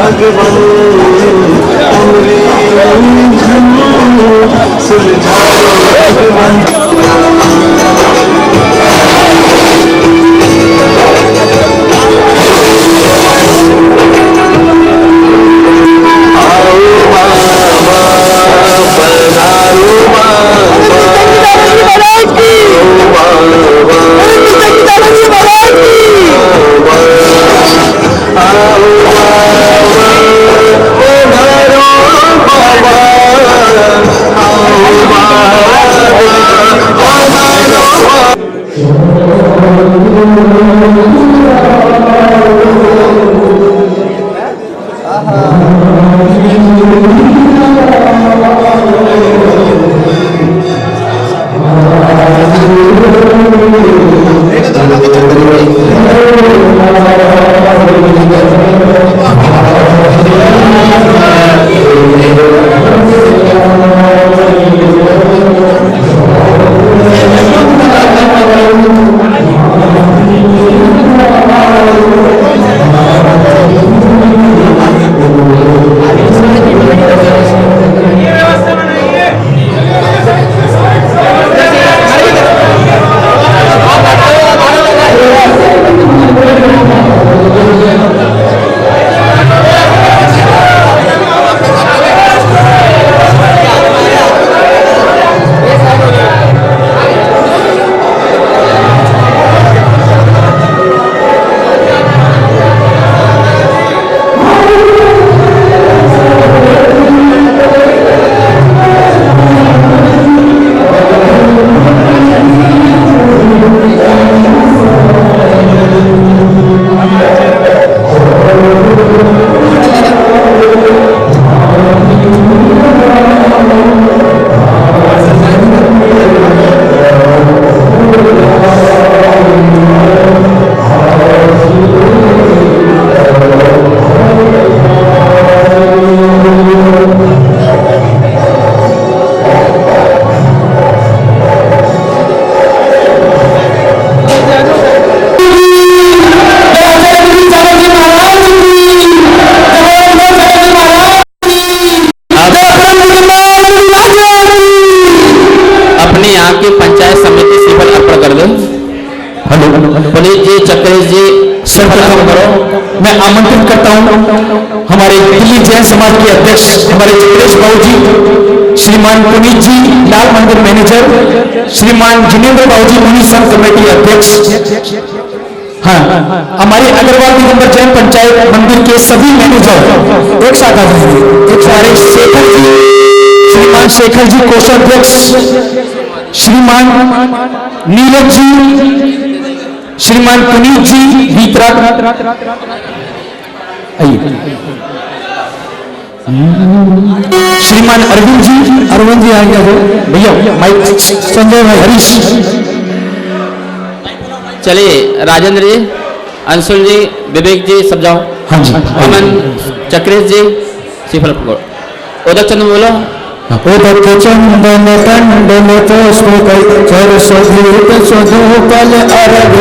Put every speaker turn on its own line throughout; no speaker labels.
भगवान सुलझाओ भगवान।
पुनीत जी, चक्रेश जी, सर्वप्रथम करो। मैं आमंत्रित करता हूं हमारे दिल्ली जैन समाज के अध्यक्ष हमारे चक्रेश बाबू जी, श्रीमान पुनीत जी लाल मंदिर मैनेजर, श्रीमान जिनेंद्र बाबू जी मुनि संघ कमेटी अध्यक्ष, हाँ हमारे अग्रवाल दिगंबर जैन पंचायत मंदिर के सभी मैनेजर एक साथ आ जाएंगे। एक हमारे शेखर जी, श्रीमान शेखर जी कोषाध्यक्ष, श्रीमान नीरज जी, श्रीमान पुनीत जी भीतरा, श्रीमान अरविंद जी आएंगे भैया, माइक संजय भाई, हरीश।
चलिए राजेंद्र जी, अंशुल जी, विवेक जी सब जाओ।
हाँ जी।
अमन, चक्रेश जी, सिफल पकड़ो। उदक चंद बोलो।
उदक चंदन कंडन पुष्प चर सधूत स्वधूपल अरग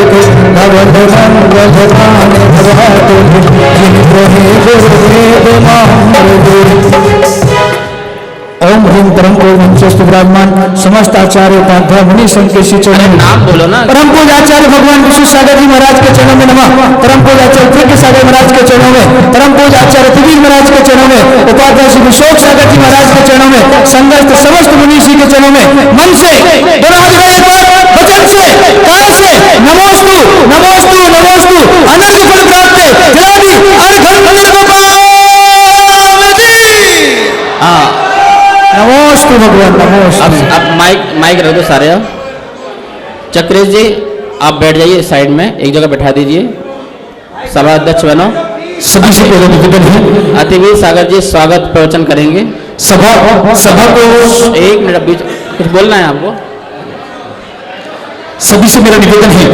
नवध मंगल भान भवात जिन प्रहे गुरुदेव मामर। ओम ह्रीं परम पूज्य विराजमान समस्त आचार्य उपाध्याय मुनि संघ के श्री चरणों में
नाम बोलो ना।
परम पूज्य आचार्य भगवान विष्णु सागर जी महाराज के चरणों में नमः। परम पूज्य आचार्य त्रिज्ञ सागर महाराज के चरणों में, परम पूज्य आचार्य त्रिविज महाराज के चरणों में, उपाध्याय श्री विशोक सागर जी महाराज के चरणों में, संगत समस्त मुनि श्री के चरणों में मन से दोनों हाथ उठाइए पर वचन से काल से नमोस्तु नमोस्तु नमोस्तु अनंत फल प्राप्त जलादि अनखंड गोपाल जी। नमोस्तु भगवान नमोस्तु।
अब माइक रख दो सारे। चक्रेश जी आप बैठ जाइए साइड में, एक जगह बैठा दीजिए। सभा अध्यक्ष बनो।
सभी से पहले निवेदन है,
अतिवीर सागर जी स्वागत प्रवचन करेंगे।
सभा को
एक मिनट बीच कुछ बोलना है आपको।
सभी से मेरा निवेदन है,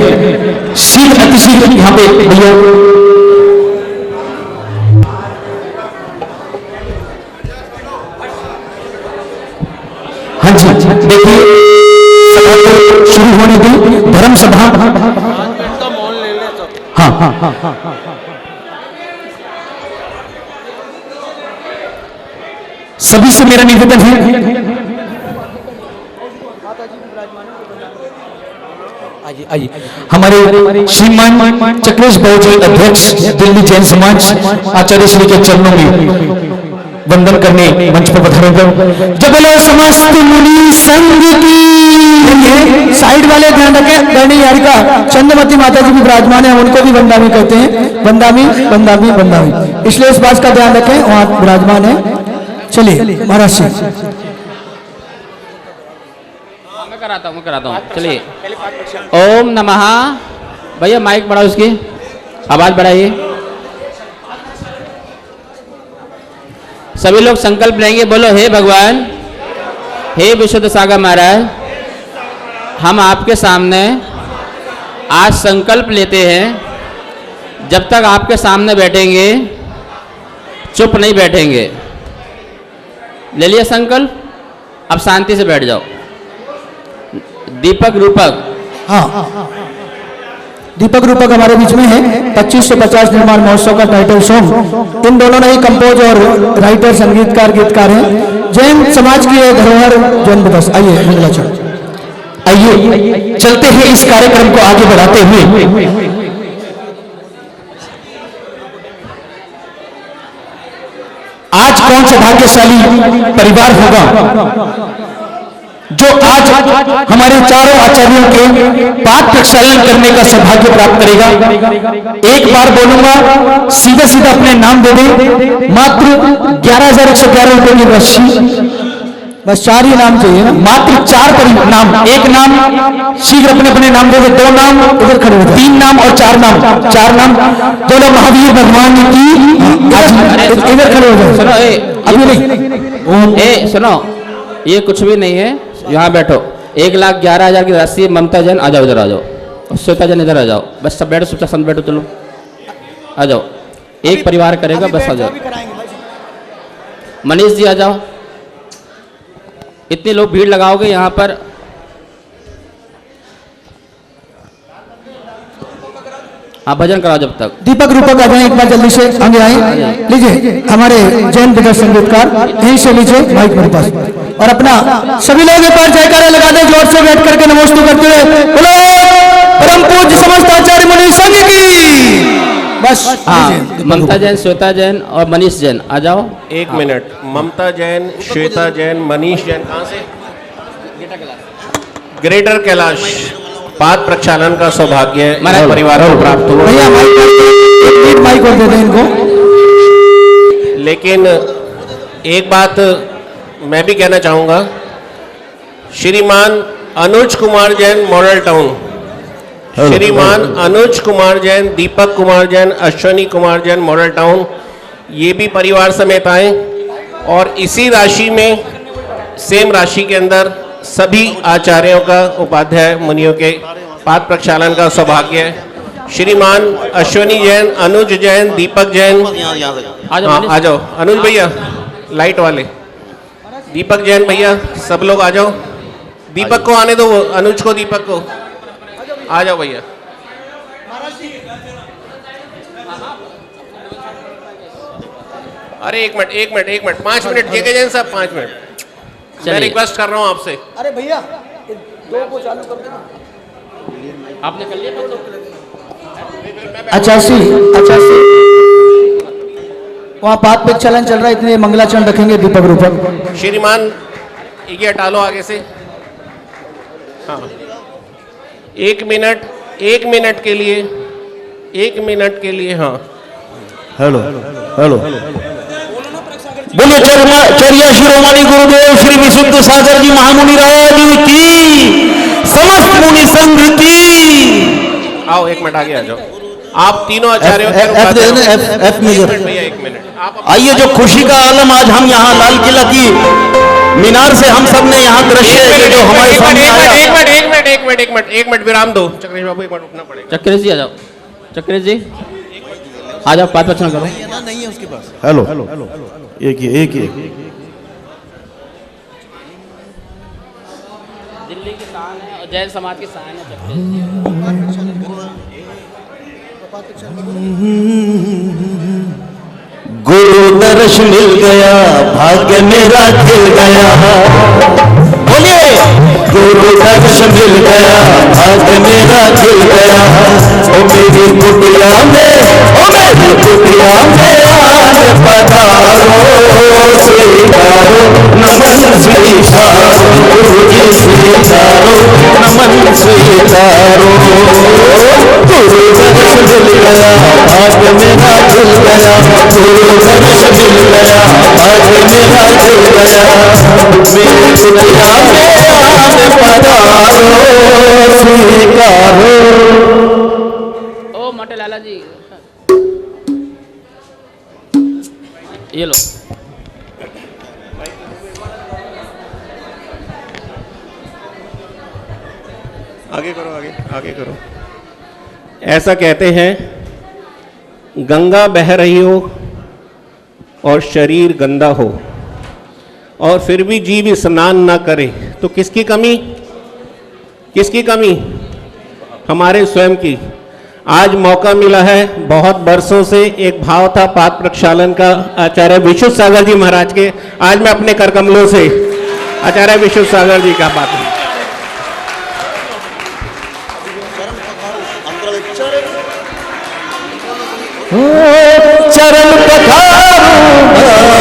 शीघ्र अतिशीघ्र यहाँ पे भैया हाँ जी देखिए सभा को शुरू होने दी। धर्म सभा हाँ सभी से मेरा निवेदन है, हमारे श्रीमान चक्रेश बाबूजी अध्यक्ष दिल्ली जैन समाज आचार्य श्री के चरणों में वंदन करने मंच पर पधारेंगे। जब बोलो समस्त मुनि संघ की, साइड वाले ध्यान रखें, गणी यारिका चंद्रमती माता जी भी विराजमान है, उनको भी वंदामी कहते हैं, वंदामी वंदामी वंदामी, इसलिए इस बात का ध्यान रखें, वहां विराजमान है। चलिए महाराज जी,
मैं कराता हूँ, चलिए। ओम नमः, भैया माइक बढ़ाओ, इसकी आवाज बढ़ाइए। सभी लोग संकल्प लेंगे, बोलो हे भगवान, हे विशुद्ध सागर महाराज, हम आपके सामने आज संकल्प लेते हैं, जब तक आपके सामने बैठेंगे चुप नहीं बैठेंगे। ले लिया संकल्प, अब शांति से बैठ जाओ। दीपक रूपक,
हाँ दीपक रूपक हमारे बीच में है। 25 से 50 निर्माण महोत्सव का टाइटल सॉन्ग इन दोनों ने ही कंपोज और राइटर, संगीतकार, गीतकार हैं। जैन समाज की ये धरोहर जैन दिवस। आइए मंगलाचरण, आइए चलते हैं इस कार्यक्रम को आगे बढ़ाते हुए। आज कौन सा भाग्यशाली परिवार होगा जो आज हमारे चारों आचार्यों के पाठ प्रक्षालन करने का सौभाग्य प्राप्त करेगा। एक बार बोलूंगा, सीधा सीधा अपने नाम दे दें। मात्र 11,111 रुपए की राशि, बस 4 ही नाम चाहिए ना, मात्र 4 नाम। एक नाम शीघ्र अपने अपने नाम दे दे, 2 नाम इधर खड़े हो, 3 नाम और 4 नाम, 4 नाम। बोलो महावीर भगवान की, इधर खड़े हो जाओ।
सुनो,
अभी नहीं,
सुनो, ये कुछ भी नहीं है, यहाँ बैठो। 1,11,000 की राशि। ममता जैन आ जाओ, इधर आ जाओ। श्वेता जैन इधर आ जाओ, बस सब बैठो, चुपचाप सब बैठो, चलो आ जाओ। एक परिवार करेगा, बस आ जाओ। मनीष जी आ जाओ। इतने लोग भीड़ लगाओगे यहाँ पर, हाँ भजन कराओ जब तक।
दीपक रूपक आ जाए, एक बार जल्दी से आगे आए। लीजिए हमारे जैन दिग्गज संगीतकार, यहीं से लीजिए माइक मेरे पास, और अपना सभी लोग एक बार जयकारा लगा दें जोर से, बैठ करके नमस्ते करते हुए। बोलो परम पूज्य समस्त आचार्य मुनि संघ की। बस
हाँ, ममता जैन, श्वेता जैन और मनीष जैन आ जाओ।
1 मिनट, ममता जैन, श्वेता जैन, मनीष जैन कहाँ से? ग्रेटर कैलाश। पाद प्रक्षालन का सौभाग्य परिवार को प्राप्त हुआ।
भैया माइक और दे दें इनको।
लेकिन एक बात मैं भी कहना चाहूँगा, श्रीमान अनुज कुमार जैन, मॉडल टाउन, श्रीमान अनुज कुमार जैन, दीपक कुमार जैन, अश्विनी कुमार जैन, मॉडल टाउन, ये भी परिवार समेत आए। और इसी राशि में, सेम राशि के अंदर सभी आचार्यों का, उपाध्याय मुनियों के पाद प्रक्षालन का सौभाग्य है। श्रीमान अश्विनी जैन, अनुज जैन, दीपक जैन, आ जाओ। अनुज भैया लाइट वाले, दीपक जैन भैया, सब लोग आ जाओ। दीपक को आने दो, अनुज को, दीपक को आ जाओ भैया। अरे एक मिनट 5 मिनट जेके जैन साहब, 5 मिनट मैं रिक्वेस्ट कर रहा हूँ आपसे।
अरे भैया 2 को चालू कर देना।
आपने कर लिया?
85 वहाँ पाद प्रक्षालन चल रहा है, इतने मंगलाचरण रखेंगे दीपक रूपक।
श्रीमान ये हटा लो आगे से। हाँ, 1 मिनट के लिए, 1 मिनट के लिए। हाँ
हेलो बोलिए चौरिया शिरोमणि गुरुदेव श्री विशुद्ध सागर जी महामुनि राज की, समस्त मुनि संघ की।
आओ 1 मिनट आगे आ जाओ। आप तीनों आचार्यों
एफ मेजर
भैया 1 मिनट
आइए। जो खुशी का आलम आज हम यहाँ लाल किला की मीनार से हम सब ने यहाँ दृश्य जो हमारे सामने आया।
एक मिनट विराम दो। चक्रेश बाबू 1 मिनट रुकना पड़ेगा।
चक्रेश जी आ जाओ, चक्रेश जी आ जाओ, पाद प्रक्षालन करो।
नहीं है उसके पास। हेलो एक ही
दिल्ली की शान है और जैन समाज की शान है चक्रेश जी।
गुरु दर्श मिल गया, भाग्य मेरा खिल गया। बोलिए, गुरु दर्श मिल गया, भाग्य मेरा खिल गया। ओ मेरी कुटिया में, ओ मेरी कुटिया में आने पधारो, स्वीकारो नमन स्वीकारो, गुरु जी स्वीकारो नमन स्वीकारो। गुरु दर्श मिल गया, भाग्य मेरा खिल गया। गुरु दर्श मिल गया, भाग्य मेरा खिल गया। मेरी कुटिया में आने पधारो, स्वीकारो।
ओ मोटे लाला जी, ये लो।
आगे करो, आगे आगे करो। ऐसा कहते हैं, गंगा बह रही हो और शरीर गंदा हो और फिर भी जीव स्नान ना करे तो किसकी कमी? किसकी कमी? हमारे स्वयं की। आज मौका मिला है, बहुत वर्षों से एक भाव था पाद प्रक्षालन का आचार्य विशुद्ध सागर जी महाराज के। आज मैं अपने कर कमलों से आचार्य विशुद्ध सागर जी का बात है।
चरण पखारू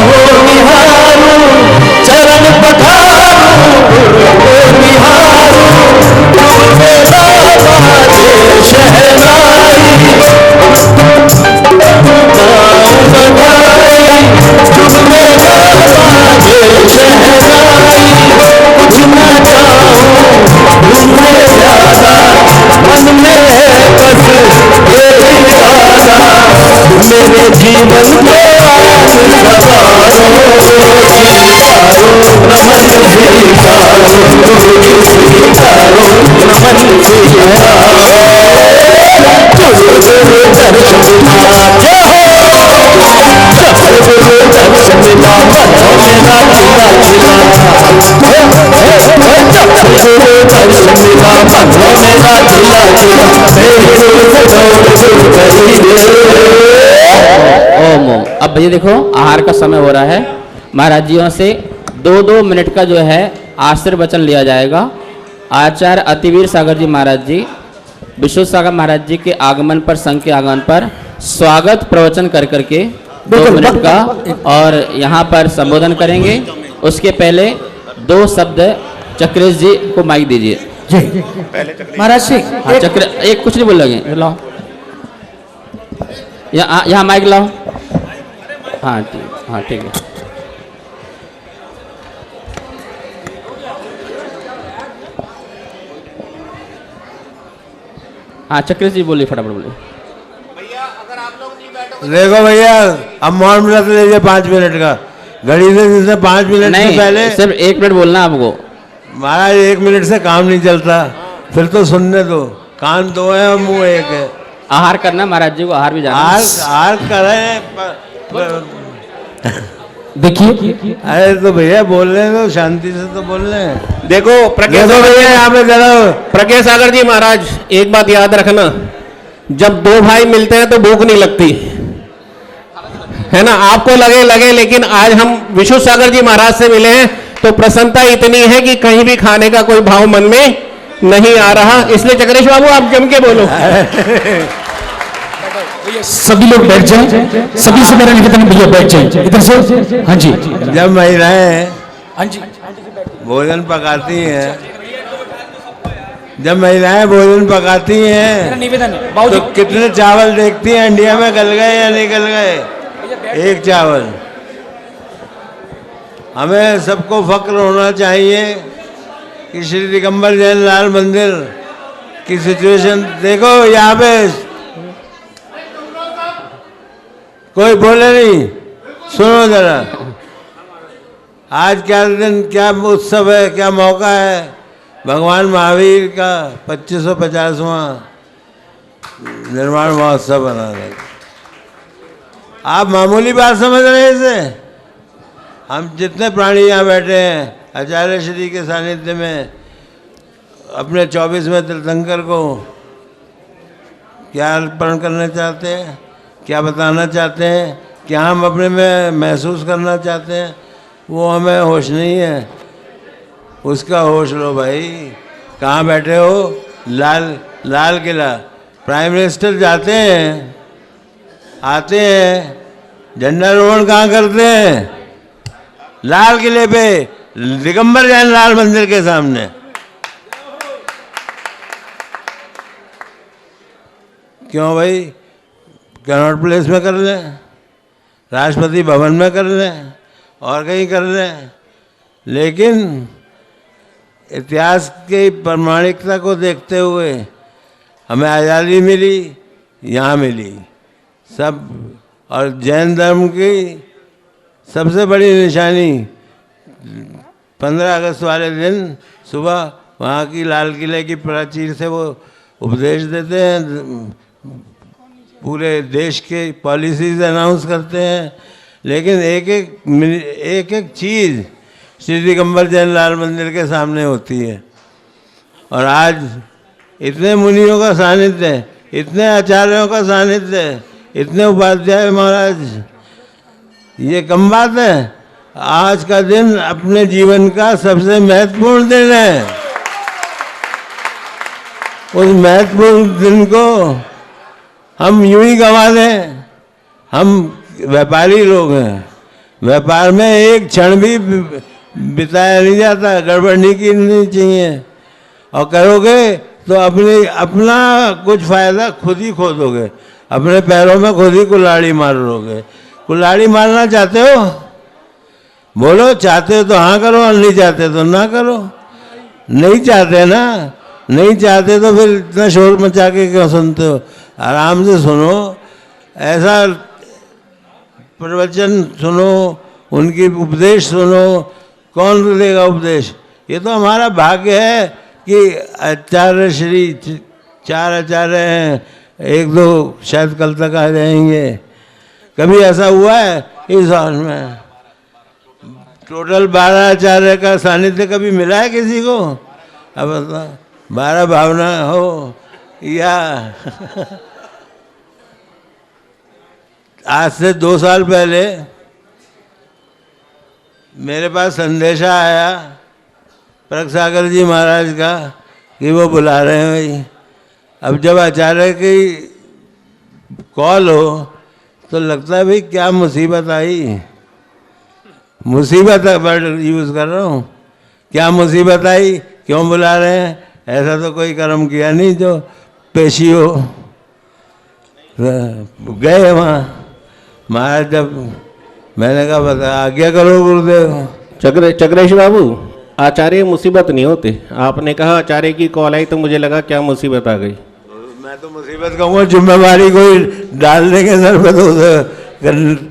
हो निहारू, चरण पखारू हो निहारू। तुझे बाजे शहनाई, नाम बधाई। तुझे बाजे शहनाई, कुछ न चाहूं तुमने ज्यादा, मन में है बस ये इरादा। मेरे जीवन को आज सवारो, स्वीकारो नमन स्वीकारो, गुरु स्वीकारो नमन स्वीकारो। गुरु दर्श मिला, जय हो। जब गुरु दर्श मिला, बनो मेरा खिला खिला। जब गुरु दर्श मिला, बनो मेरा खिला खिला। मेरी रूह दौड़ गई।
ओम ओम। अब भैया देखो, आहार का समय हो रहा है। महाराज जियों से 2-2 मिनट का जो है आशीर्वचन लिया जाएगा। आचार्य अतिवीर सागर जी महाराज जी, विशुद्ध सागर महाराज जी के आगमन पर, संघ के आगमन पर स्वागत प्रवचन कर करके 2 मिनट का और यहाँ पर संबोधन करेंगे। उसके पहले 2 शब्द चक्रेश जी को माइक दीजिए।
महाराज जी,
हाँ, चक्र एक कुछ नहीं बोल लगे, लाओ यहाँ माइक लाओ। हाँ ठीक है। हाँ चक्रेश जी बोलिए, फटाफट बोलिए।
देखो भैया, अब मौन मिला तो लीजिए 5 मिनट का। घड़ी से जिसने 5 मिनट से पहले,
सिर्फ 1 मिनट बोलना आपको।
महाराज 1 मिनट से काम नहीं चलता, फिर तो सुनने दो। कान 2 है और मुंह 1 है।
आहार करना महाराज जी को, आहार भी जाना।
आहार करें
देखिए,
अरे तो भैया बोल रहे हैं तो शांति से तो बोल रहे हैं।
देखो
भैया यहाँ पे जरा
प्रज्ञा सागर जी महाराज, एक बात याद रखना, जब 2 भाई मिलते हैं तो भूख नहीं लगती है ना। आपको लगे, लेकिन आज हम विशुद्ध सागर जी महाराज से मिले हैं तो प्रसन्नता इतनी है कि कहीं भी खाने का कोई भाव मन में नहीं आ रहा। इसलिए चक्रेश बाबू आप जम के बोलो।
सभी लोग बैठ जाएं। सभी से मेरा निवेदन है, भैया बैठ जाएं इधर से। हाँ जी,
जब महिलाएं
हाँ जी,
भोजन पकाती हैं, जब महिलाएं भोजन पकाती हैं
निवेदन है
तो कितने चावल देखती हैं इंडिया में, गल गए या नहीं गल गए? 1 चावल। हमें सबको फक्र होना चाहिए कि श्री दिगंबर जैन लाल मंदिर की सिचुएशन देखो। यहाँ पे कोई बोले नहीं, सुनो जरा। आज क्या दिन, क्या उत्सव है, क्या मौका है। भगवान महावीर का 2550वां निर्माण महोत्सव बना रहे। आप मामूली बात समझ रहे हैं इसे? हम जितने प्राणी यहाँ बैठे हैं, आचार्य श्री के सानिध्य में अपने 24वें तीर्थंकर को क्या अर्पण करना चाहते हैं, क्या बताना चाहते हैं, क्या हम अपने में महसूस करना चाहते हैं वो हमें होश नहीं है। उसका होश लो भाई। कहाँ बैठे हो? लाल किला। प्राइम मिनिस्टर जाते हैं, आते हैं, झंडारोहण कहाँ करते हैं? लाल किले पे, दिगंबर जैन लाल मंदिर के सामने। क्यों भाई? कनॉट प्लेस में कर लें, राष्ट्रपति भवन में कर लें, और कहीं कर लें, लेकिन इतिहास की प्रामाणिकता को देखते हुए हमें आज़ादी मिली, यहाँ मिली सब। और जैन धर्म की सबसे बड़ी निशानी 15 अगस्त वाले दिन सुबह वहाँ की लाल किले की प्राचीर से वो उपदेश देते हैं, पूरे देश के पॉलिसीज अनाउंस करते हैं, लेकिन एक एक चीज़ श्री दिगंबर जैन लाल मंदिर के सामने होती है। और आज इतने मुनियों का सानिध्य, इतने आचार्यों का सानिध्य, इतने उपाध्याय महाराज, ये कम बात है। आज का दिन अपने जीवन का सबसे महत्वपूर्ण दिन है। उस महत्वपूर्ण दिन को हम यूं ही गंवा दें। हम व्यापारी लोग हैं, व्यापार में एक क्षण भी बिताया नहीं जाता, गड़बड़ नहीं करनी चाहिए। और करोगे तो अपना कुछ फायदा खुद ही खो दोगे, अपने पैरों में खुद ही कुल्हाड़ी मार लोगे। कुल्हाड़ी मारना चाहते हो? बोलो, चाहते हो तो हाँ करो, और नहीं चाहते तो ना करो। नहीं चाहते ना, नहीं चाहते तो फिर इतना शोर मचा के क्यों सुनते हो? आराम से सुनो, ऐसा प्रवचन सुनो, उनकी उपदेश सुनो। कौन देगा उपदेश? ये तो हमारा भाग्य है कि आचार्य श्री 4 आचार्य हैं, 1-2 शायद कल तक आ जाएंगे। कभी ऐसा हुआ है इस हाल में? टोटल 12 आचार्य का सानिध्य कभी मिला है किसी को? अब 12 भावना हो या आज से 2 साल पहले मेरे पास संदेशा आया प्रग सागर जी महाराज का कि वो बुला रहे हैं भाई। अब जब आचार्य की कॉल हो तो लगता है भाई क्या मुसीबत आई। मुसीबत वर्ड यूज़ कर रहा हूँ। क्या मुसीबत आई, क्यों बुला रहे हैं? ऐसा तो कोई कर्म किया नहीं जो पेशी हो। गए वहाँ महाराज, जब मैंने कहा बता आज्ञा करो गुरुदेव।
चक्रेश बाबू, आचार्य मुसीबत नहीं होते। आपने कहा आचार्य की कॉल आई तो मुझे लगा क्या मुसीबत आ गई।
मैं तो मुसीबत कहूँगा जिम्मेवारी कोई डाल देंगे सर पे तो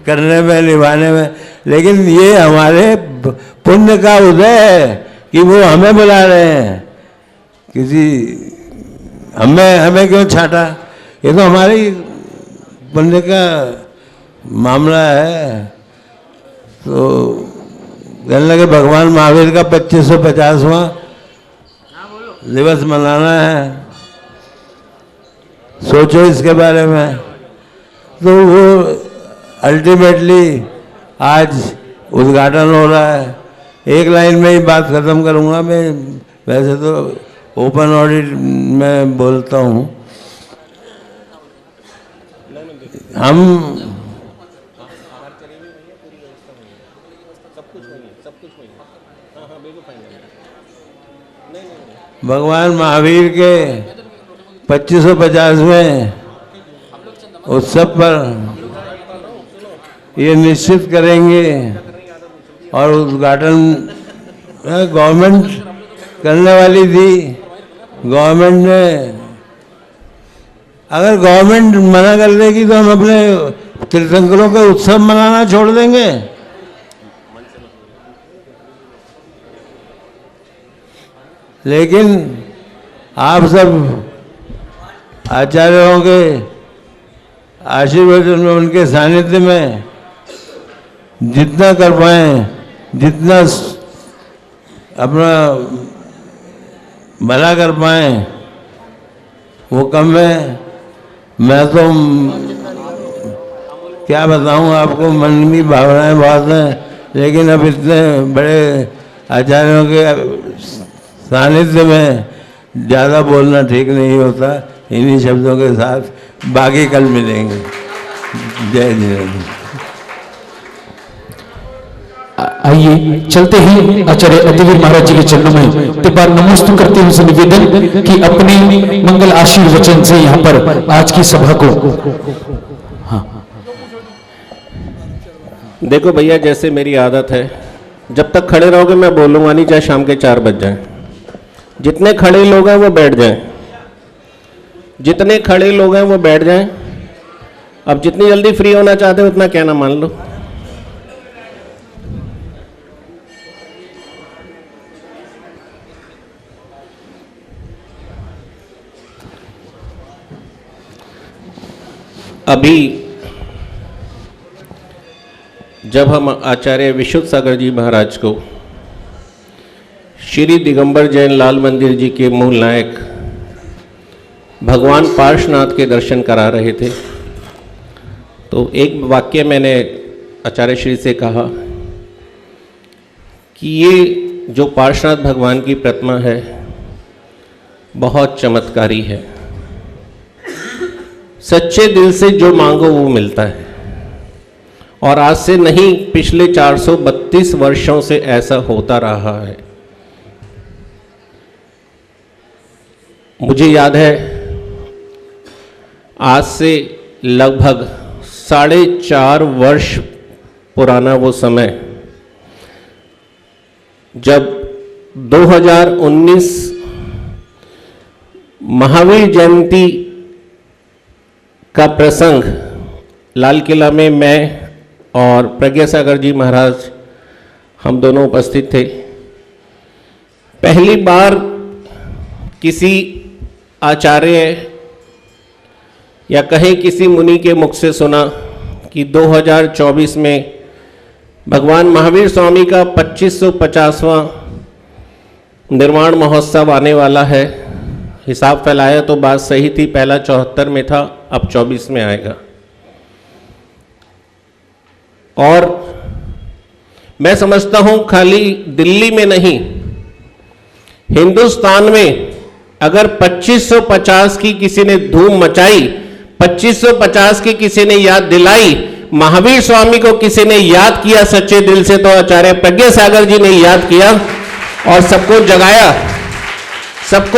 करने में, निभाने में। लेकिन ये हमारे पुण्य का उदय है कि वो हमें बुला रहे हैं। किसी हमें क्यों छाटा? ये तो हमारी पुण्य का मामला है। तो कहने लगे भगवान महावीर का 2550वां दिवस मनाना है, सोचो इसके बारे में। तो वो अल्टीमेटली आज उद्घाटन हो रहा है। एक लाइन में ही बात खत्म करूंगा मैं, वैसे तो ओपन ऑडिट में बोलता हूँ। हम भगवान महावीर के 2550वें उत्सव पर ये निश्चित करेंगे और उद्घाटन गवर्नमेंट करने वाली थी। गवर्नमेंट ने, अगर गवर्नमेंट मना कर देगी तो हम अपने तीर्थंकरों के उत्सव मनाना छोड़ देंगे? लेकिन आप सब आचार्यों के आशीर्वाद में, उनके सानिध्य में जितना कर पाएँ, जितना अपना भला कर पाएँ वो कम है। मैं तो क्या बताऊं आपको, मन की भावनाएं बहुत हैं, लेकिन अब इतने बड़े आचार्यों के सानिध्य में ज़्यादा बोलना ठीक नहीं होता। इन्हीं शब्दों के साथ बाकी कल मिलेंगे। जय जिनेन्द्र।
आइए चलते ही आचार्य अतिवीर महाराज जी के चरणों में एक बार नमस्ते करते हुए निवेदन कि अपने मंगल आशीर्वचन से यहाँ पर आज की सभा को। हाँ
देखो भैया, जैसे मेरी आदत है, जब तक खड़े रहोगे मैं बोलूँगा नहीं, चाहे शाम के 4 बज जाएं। जितने खड़े लोग हैं वो बैठ जाएं, जितने खड़े लोग हैं वो बैठ जाएं। अब जितनी जल्दी फ्री होना चाहते हो उतना कहना मान लो। अभी जब हम आचार्य विशुद्ध सागर जी महाराज को श्री दिगंबर जैन लाल मंदिर जी के मूल नायक भगवान पार्श्वनाथ के दर्शन करा रहे थे, तो एक वाक्य मैंने आचार्य श्री से कहा कि ये जो पार्श्वनाथ भगवान की प्रतिमा है बहुत चमत्कारी है। सच्चे दिल से जो मांगो वो मिलता है, और आज से नहीं, पिछले 432 वर्षों से ऐसा होता रहा है। मुझे याद है आज से लगभग 4.5 वर्ष पुराना वो समय, जब 2019 महावीर जयंती का प्रसंग लाल किला में मैं और प्रज्ञा सागर जी महाराज हम दोनों उपस्थित थे। पहली बार किसी आचार्य या कहीं किसी मुनि के मुख से सुना कि 2024 में भगवान महावीर स्वामी का 2550वां निर्माण महोत्सव आने वाला है। हिसाब फैलाया तो बात सही थी, पहला 74 में था, अब 24 में आएगा। और मैं समझता हूं खाली दिल्ली में नहीं, हिंदुस्तान में अगर 2550 की किसी ने धूम मचाई, 2550 की किसी ने याद दिलाई, महावीर स्वामी को किसी ने याद किया सच्चे दिल से, तो आचार्य प्रज्ञा सागर जी ने याद किया और सबको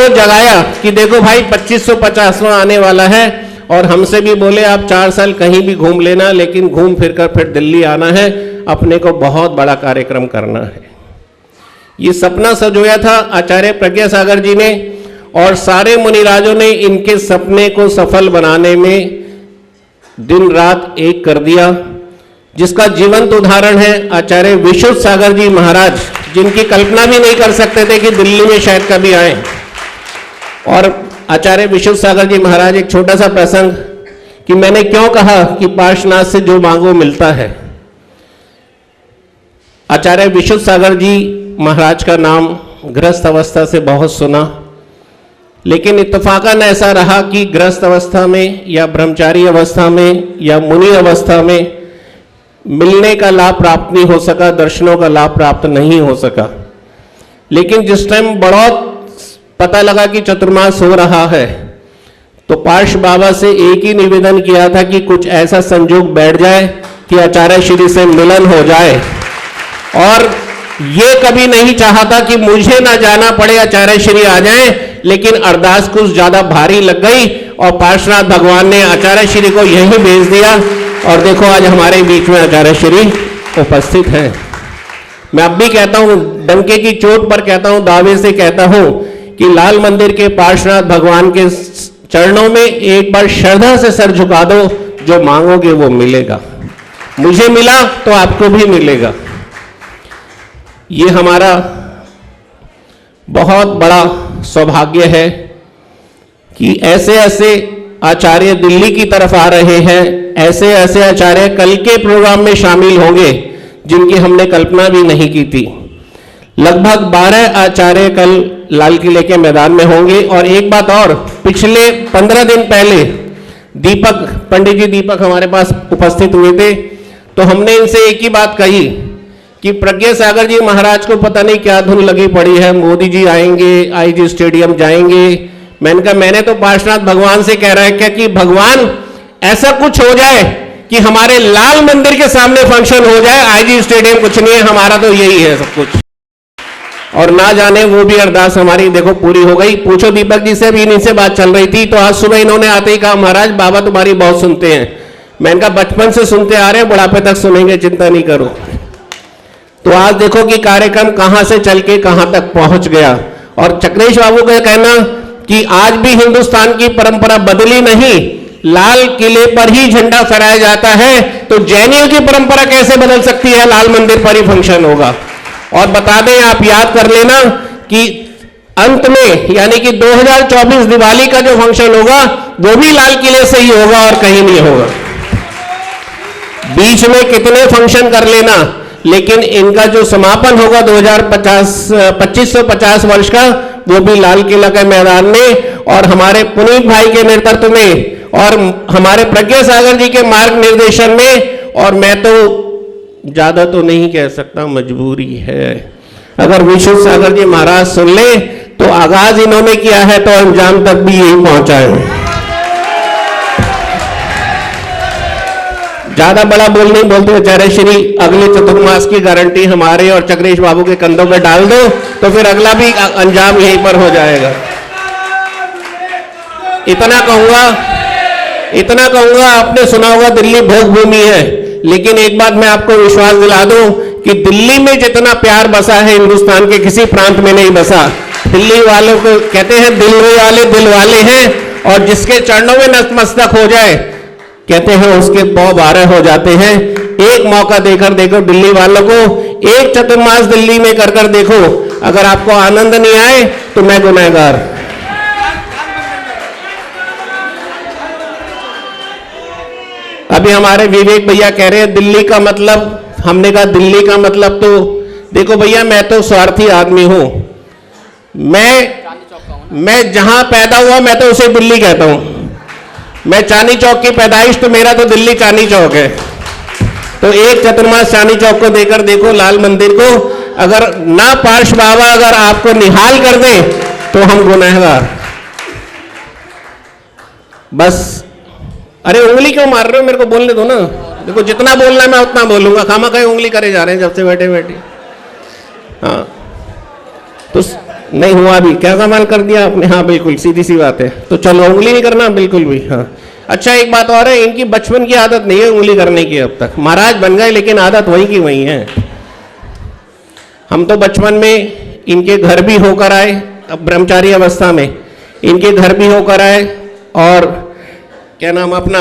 जगाया कि देखो भाई 2550वां आने वाला है। और हमसे भी बोले आप 4 साल कहीं भी घूम लेना, लेकिन घूम फिर कर फिर दिल्ली आना है, अपने को बहुत बड़ा कार्यक्रम करना है। ये सपना सजोया था आचार्य प्रज्ञा सागर जी ने, और सारे मुनिराजों ने इनके सपने को सफल बनाने में दिन रात एक कर दिया, जिसका जीवंत उदाहरण है आचार्य विशुद्ध सागर जी महाराज, जिनकी कल्पना भी नहीं कर सकते थे कि दिल्ली में शायद कभी आए। और आचार्य विशुद्ध सागर जी महाराज, एक छोटा सा प्रसंग कि मैंने क्यों कहा कि पार्श्वनाथ से जो मांगो मिलता है। आचार्य विशुद्ध सागर जी महाराज का नाम गृहस्थ अवस्था से बहुत सुना, लेकिन इत्तेफाकन ऐसा रहा कि गृहस्थ अवस्था में या ब्रह्मचारी अवस्था में या मुनि अवस्था में मिलने का लाभ प्राप्त नहीं हो सका, दर्शनों का लाभ प्राप्त नहीं हो सका। लेकिन जिस टाइम बड़ौत पता लगा कि चतुर्मास हो रहा है, तो पार्श्व बाबा से एक ही निवेदन किया था कि कुछ ऐसा संजोग बैठ जाए कि आचार्य श्री से मिलन हो जाए। और ये कभी नहीं चाहा था कि मुझे ना जाना पड़े, आचार्य श्री आ जाएं, लेकिन अरदास कुछ ज्यादा भारी लग गई और पार्श्वनाथ भगवान ने आचार्य श्री को यहीं भेज दिया। और देखो आज हमारे बीच में आचार्य श्री उपस्थित हैं। मैं अब भी कहता हूं, डंके की चोट पर कहता हूं, दावे से कहता हूं कि लाल मंदिर के पार्श्वनाथ भगवान के चरणों में एक बार श्रद्धा से सर झुका दो, जो मांगोगे वो मिलेगा। मुझे मिला तो आपको भी मिलेगा। ये हमारा बहुत बड़ा सौभाग्य है कि ऐसे ऐसे आचार्य दिल्ली की तरफ आ रहे हैं, ऐसे ऐसे आचार्य कल के प्रोग्राम में शामिल होंगे जिनकी हमने कल्पना भी नहीं की थी। लगभग 12 आचार्य कल लाल किले के मैदान में होंगे। और एक बात और, पिछले 15 दिन पहले दीपक पंडित जी दीपक हमारे पास उपस्थित हुए थे, तो हमने इनसे एक ही बात कही कि प्रज्ञा सागर जी महाराज को पता नहीं क्या धुन लगी पड़ी है, मोदी जी आएंगे, आईजी स्टेडियम जाएंगे। मैंने कहा मैंने तो पार्श्वनाथ भगवान से कह रहा है क्या कि भगवान ऐसा कुछ हो जाए कि हमारे लाल मंदिर के सामने फंक्शन हो जाए, आईजी स्टेडियम कुछ नहीं है, हमारा तो यही है सब कुछ। और ना जाने वो भी अरदास हमारी देखो पूरी हो गई। पूछो दीपक जी से भी, इन्हीं से बात चल रही थी, तो आज सुबह इन्होंने आते ही कहा महाराज बाबा तुम्हारी बहुत सुनते हैं। मैंने कहा बचपन से सुनते आ रहे हैं, बुढ़ापे तक सुनेंगे, चिंता नहीं करो। तो आज देखो कि कार्यक्रम कहां से चल के कहां तक पहुंच गया। और चक्रेश बाबू का कहना कि आज भी हिंदुस्तान की परंपरा बदली नहीं, लाल किले पर ही झंडा फहराया जाता है, तो जैनियों की परंपरा कैसे बदल सकती है, लाल मंदिर पर ही फंक्शन होगा। और बता दें, आप याद कर लेना कि अंत में यानी कि 2024 दिवाली का जो फंक्शन होगा वो भी लाल किले से ही होगा और कहीं नहीं होगा। बीच में कितने फंक्शन कर लेना, लेकिन इनका जो समापन होगा 2550 वर्ष का, वो भी लाल किला के मैदान में और हमारे पुनीत भाई के नेतृत्व में और हमारे प्रज्ञा सागर जी के मार्ग निर्देशन में। और मैं तो ज्यादा तो नहीं कह सकता, मजबूरी है। अगर विश्व सागर जी महाराज सुन ले तो आगाज इन्होंने किया है तो अंजाम तक भी यही पहुंचा है। ज्यादा बड़ा बोल नहीं बोलते बेचारे श्री, अगले चतुर्मास की गारंटी हमारे और चक्रेश बाबू के कंधों पे डाल दो तो फिर अगला भी अंजाम यहीं पर हो जाएगा। इतना कहूंगा, आपने सुना होगा दिल्ली भोग भूमि है, लेकिन एक बात मैं आपको विश्वास दिला दूं कि दिल्ली में जितना प्यार बसा है हिंदुस्तान के किसी प्रांत में नहीं बसा। दिल्ली वालों को कहते हैं दिल वाले हैं, और जिसके चरणों में नतमस्तक हो जाए कहते हैं उसके पांव बारह हो जाते हैं। एक मौका देकर देखो दिल्ली वालों को, एक चतुर्मास दिल्ली में कर देखो, अगर आपको आनंद नहीं आए तो मैं गुनहगार। अभी हमारे विवेक भैया कह रहे हैं दिल्ली का मतलब, हमने कहा दिल्ली का मतलब तो देखो भैया मैं तो स्वार्थी आदमी हूं, मैं जहां पैदा हुआ मैं तो उसे दिल्ली कहता हूं। मैं चांदनी चौक की पैदाइश, तो मेरा तो दिल्ली चांदनी चौक है। तो एक चतुर्मास चांदनी चौक को देकर देखो, लाल मंदिर को। अगर ना पार्श बाबा अगर आपको निहाल कर दे तो हम गुनहगार। बस अरे उंगली क्यों मार रहे हो, मेरे को बोलने दो ना। देखो जितना बोलना है मैं उतना बोलूंगा, खामखा उंगली करे जा रहे हैं जब से बैठे बैठे। हाँ तो नहीं हुआ भी, क्या कमाल कर दिया आपने। हाँ बिल्कुल सीधी सी बात है, तो चलो उंगली नहीं करना बिल्कुल भी। हाँ अच्छा एक बात और है, इनकी बचपन की आदत नहीं है उंगली करने की। अब तक महाराज बन गए लेकिन आदत वही की वही है। हम तो बचपन में इनके घर भी होकर आए, अब ब्रह्मचारी अवस्था में इनके घर भी होकर आए, और क्या नाम अपना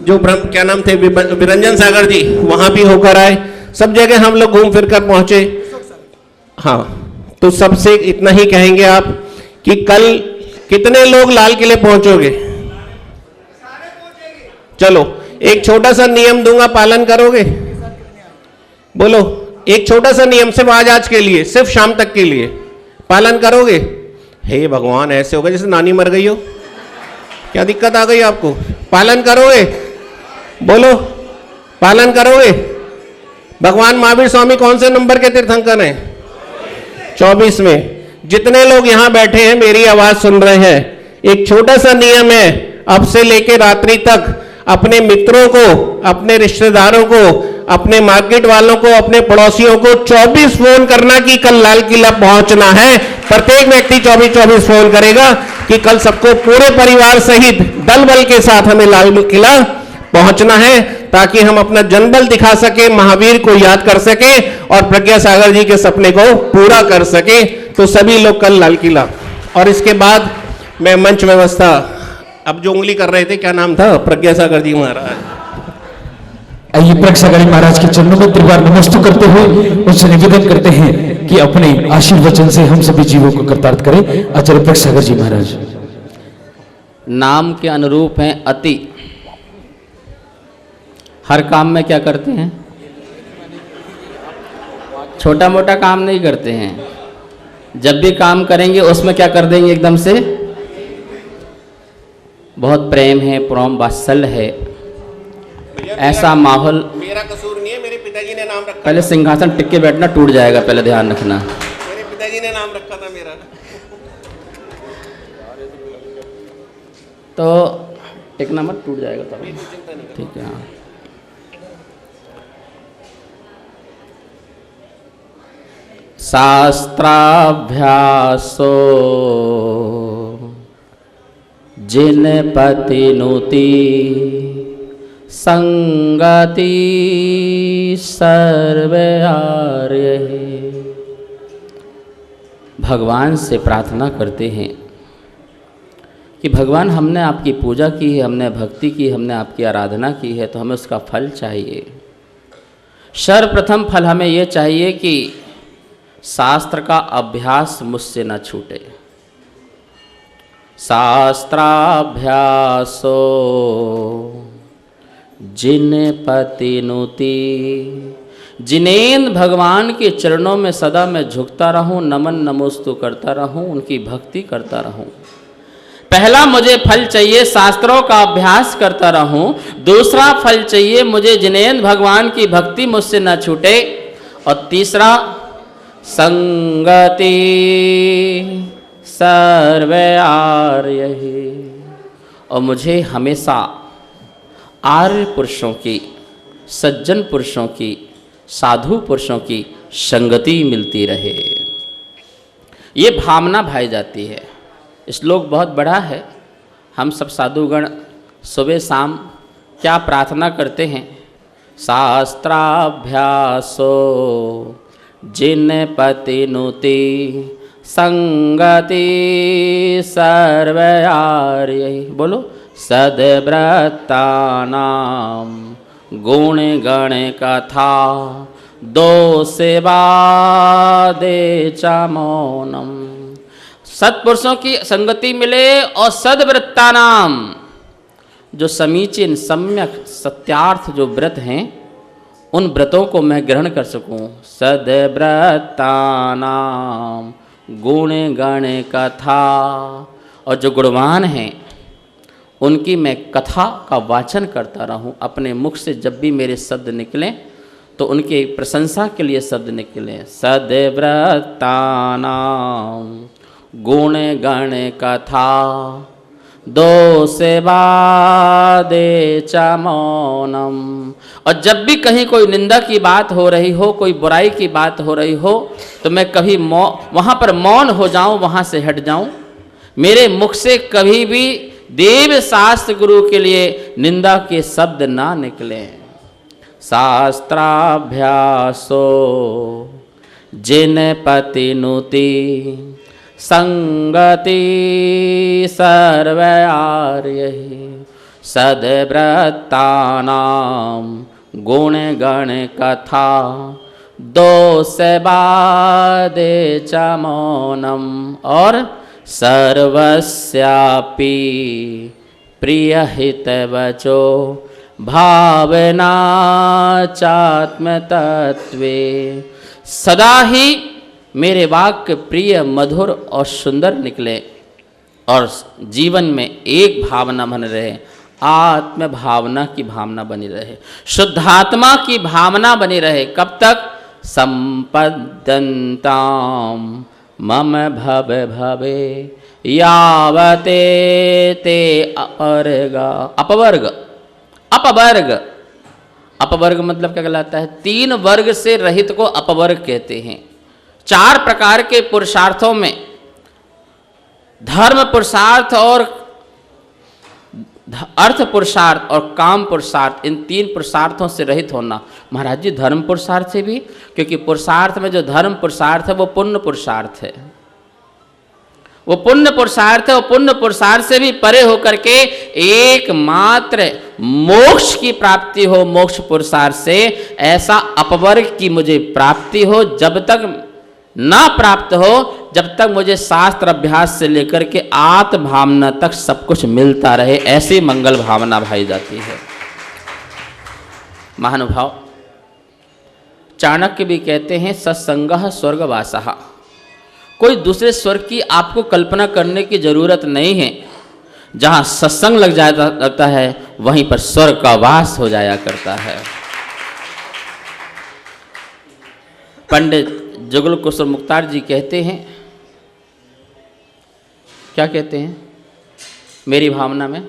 जो क्या नाम थे विरंजन सागर जी, वहां भी होकर आए। सब जगह हम लोग घूम फिर कर पहुंचे। हाँ तो सबसे इतना ही कहेंगे आप कि कल कितने लोग लाल किले पहुंचोगे? चलो एक छोटा सा नियम दूंगा, पालन करोगे? बोलो एक छोटा सा नियम, सिर्फ आज के लिए, सिर्फ शाम तक के लिए पालन करोगे? हे भगवान ऐसे होगा जैसे नानी मर गई हो, क्या दिक्कत आ गई आपको? पालन करोगे? बोलो पालन करोगे? भगवान महावीर स्वामी कौन से नंबर के तीर्थंकर हैं? 24 में। जितने लोग यहां बैठे हैं मेरी आवाज सुन रहे हैं, एक छोटा सा नियम है, अब से लेकर रात्रि तक अपने मित्रों को, अपने रिश्तेदारों को, अपने मार्केट वालों को, अपने पड़ोसियों को 24 फोन करना कि कल लाल किला पहुंचना है। प्रत्येक व्यक्ति 24 फोन करेगा कि कल सबको पूरे परिवार सहित दल बल के साथ हमें लाल किला पहुंचना है, ताकि हम अपना जनबल दिखा सके, महावीर को याद कर सके और प्रज्ञा सागर जी के सपने को पूरा कर सके। तो सभी लोग कल लाल किला। और इसके बाद मैं मंच व्यवस्था, अब जो उंगली कर रहे थे क्या नाम था, प्रज्ञा सागर जी महाराज।
आइए प्रज्ञा सागर जी महाराज के चरणों में त्रिवार नमस्ते करते हुए उनसे निवेदन करते हैं कि अपने आशीर्वचन से हम सभी जीवों को कृतार्थ करें। आचार्य प्रज्ञा सागर जी महाराज।
नाम के अनुरूप हैं अति। हर काम में क्या करते हैं? छोटा मोटा काम नहीं करते हैं। जब भी काम करेंगे उसमें क्या कर देंगे? एकदम से बहुत प्रेम है, प्रेम वात्सल्य है,
भैया,
ऐसा माहौल।
मेरा कसूर नहीं है, मेरे पिताजी ने नाम रखा
पहले सिंहासन टिक के बैठना, टूट जाएगा, पहले ध्यान रखना।
मेरे पिताजी ने नाम रखा था मेरा।
तो टिकना मत, टूट जाएगा तब। ठीक है, हाँ। शास्त्राभ्यासो जिन पतिनुति संगति सर्वयार्य। भगवान से प्रार्थना करते हैं कि भगवान, हमने आपकी पूजा की है, हमने भक्ति की, हमने आपकी आराधना की है, तो हमें उसका फल चाहिए। सर्वप्रथम फल हमें ये चाहिए कि शास्त्र का अभ्यास मुझसे न छूटे। शास्त्राभ्यासो जिन पतिनुति, जिनेन्द्र भगवान के चरणों में सदा मैं झुकता रहूं, नमन नमोस्तु करता रहूं, उनकी भक्ति करता रहूं। पहला मुझे फल चाहिए, शास्त्रों का अभ्यास करता रहूं। दूसरा फल चाहिए मुझे, जिनेन्द्र भगवान की भक्ति मुझसे न छूटे। और तीसरा, संगति सर्वयार्य। और मुझे हमेशा आर्य पुरुषों की, सज्जन पुरुषों की, साधु पुरुषों की संगति मिलती रहे। ये भावना भाई जाती है। श्लोक बहुत बड़ा है। हम सब साधुगण सुबह शाम क्या प्रार्थना करते हैं? शास्त्राभ्यासो जिन पतिनुति संगति सर्वयार्य। बोलो, सद्व्रतानां गुण गण कथा दोषवादे च मौनम। सत्पुरुषों की संगति मिले और सद्व्रता नाम, जो समीचीन सम्यक सत्यार्थ जो व्रत हैं, उन व्रतों को मैं ग्रहण कर सकूं। सद्व्रतानाम गुण गण कथा, और जो गुणवान हैं उनकी मैं कथा का वाचन करता रहूं। अपने मुख से जब भी मेरे शब्द निकलें तो उनके प्रशंसा के लिए शब्द निकलें। सद्व्रतानाम गुण गण कथा दोषवादे च मौनम। और जब भी कहीं कोई निंदा की बात हो रही हो, कोई बुराई की बात हो रही हो, तो मैं कभी वहाँ पर मौन हो जाऊं, वहाँ से हट जाऊं। मेरे मुख से कभी भी देव शास्त्र गुरु के लिए निंदा के शब्द ना निकलें। शास्त्राभ्यासो जिन पतिनुति संगति सर्वयार्य। सद्व्रतानां गुण गण कथा दोषवादे च मौनम। और सर्वस्यापि प्रियहितवचो भावना चात्मतत्वे। सदा ही मेरे वाक्य प्रिय, मधुर और सुंदर निकले और जीवन में एक भावना बन रहे, आत्म भावना की भावना बनी रहे, शुद्धात्मा की भावना बनी रहे। कब तक? संपद्यन्ताम मम भव भवे यावते ते अपवर्ग। अपवर्ग, अपवर्ग, अपवर्ग मतलब क्या कहलाता है? 3 वर्ग से रहित को अपवर्ग कहते हैं। 4 प्रकार के पुरुषार्थों में धर्म पुरुषार्थ और अर्थ पुरुषार्थ और काम पुरुषार्थ, इन 3 पुरुषार्थों से रहित होना। महाराज जी, धर्म पुरुषार्थ से भी, क्योंकि पुरुषार्थ में जो धर्म पुरुषार्थ है वो पुण्य पुरुषार्थ है, वो पुण्य पुरुषार्थ है। वो पुण्य पुरुषार्थ से भी परे होकर के एकमात्र मोक्ष की प्राप्ति हो, मोक्ष पुरुषार्थ से। ऐसा अपवर्ग की मुझे प्राप्ति हो। जब तक ना प्राप्त हो, जब तक मुझे शास्त्र अभ्यास से लेकर के आत्म भावना तक सब कुछ मिलता रहे, ऐसी मंगल भावना भाई जाती है। महानुभाव, चाणक्य भी कहते हैं सत्संगः स्वर्गवासः। कोई दूसरे स्वर्ग की आपको कल्पना करने की जरूरत नहीं है। जहाँ सत्संग लगता है वहीं पर स्वर्ग का वास हो जाया करता है। पंडित जुगल किशोर मुख्तार जी कहते हैं, क्या कहते हैं मेरी भावना में,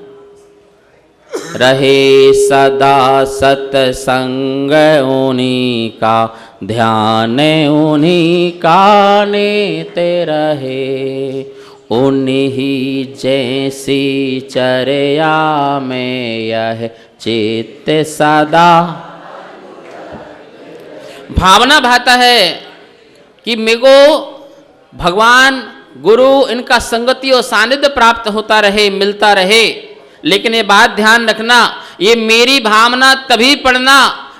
रहे सदा सत्संग उन्हीं का, ध्यान उन्हीं का नेते रहे, उन्हीं जैसी चर्या में यह चित्त सदा। भावना भाता है कि मेरे को भगवान गुरु इनका संगति और सानिध्य प्राप्त होता रहे, मिलता रहे। लेकिन ये बात ध्यान रखना, ये मेरी भावना तभी पढ़ना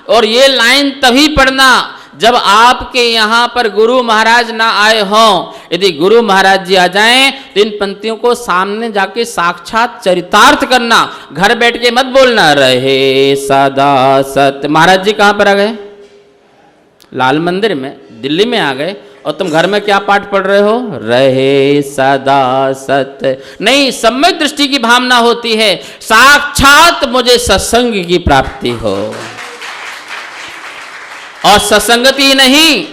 और ये लाइन तभी पढ़ना जब आपके यहाँ पर गुरु महाराज ना आए हों। यदि गुरु महाराज जी आ जाएं तो इन पंक्तियों को सामने जाके साक्षात चरितार्थ करना, घर बैठ के मत बोलना। रहे सदा सत्य, महाराज जी कहाँ पर आ गए? लाल मंदिर में, दिल्ली में आ गए, और तुम घर में क्या पाठ पढ़ रहे हो? रहे सदा सत्य। नहीं, सम्यक दृष्टि की भावना होती है, साक्षात मुझे सत्संग की प्राप्ति हो, और सत्संगति नहीं,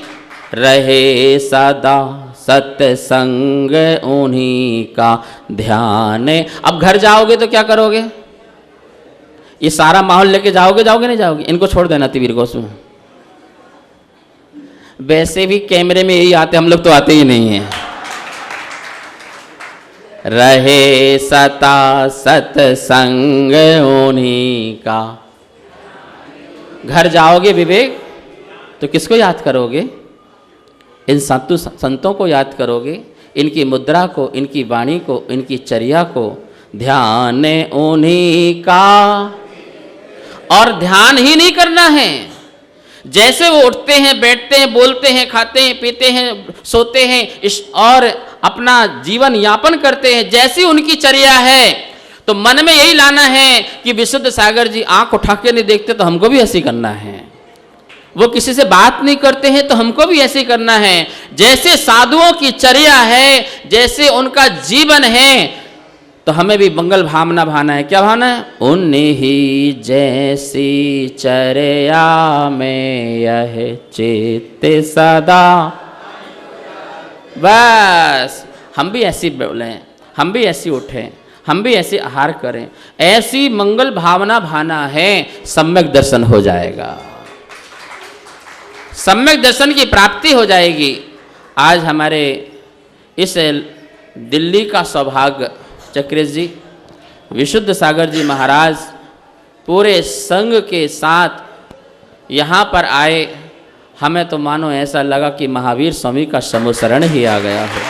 रहे सदा सत्संग उन्हीं का ध्यान। अब घर जाओगे तो क्या करोगे? ये सारा माहौल लेके जाओगे नहीं जाओगे? इनको छोड़ देना तिवीर को उसमें। वैसे भी कैमरे में यही आते, हम लोग तो आते ही नहीं हैं। रहे सता सत्संग उन्हीं का। घर जाओगे विवेक तो किसको याद करोगे? इन संतों को याद करोगे, इनकी मुद्रा को, इनकी वाणी को, इनकी चर्या को। ध्यान उन्हीं का, और ध्यान ही नहीं करना है। जैसे वो उठते हैं, बैठते हैं, बोलते हैं, खाते हैं, पीते हैं, सोते हैं और अपना जीवन यापन करते हैं, जैसी उनकी चर्या है, तो मन में यही लाना है कि विशुद्ध सागर जी आंख उठा के नहीं देखते तो हमको भी ऐसे करना है। वो किसी से बात नहीं करते हैं तो हमको भी ऐसे करना है। जैसे साधुओं की चर्या है, जैसे उनका जीवन है, तो हमें भी मंगल भावना भाना है। क्या भावना है? उन्हीं जैसी चर्या में यह चित्त सदा। बस हम भी ऐसी बोलें, हम भी ऐसी उठें, हम भी ऐसे आहार करें। ऐसी मंगल भावना भाना है, सम्यक दर्शन हो जाएगा, सम्यक दर्शन की प्राप्ति हो जाएगी। आज हमारे इस दिल्ली का सौभाग्य चक्रेश जी, विशुद्ध सागर जी महाराज पूरे संघ के साथ यहाँ पर आए। हमें तो मानो ऐसा लगा कि महावीर स्वामी का समुसरण ही आ गया हो।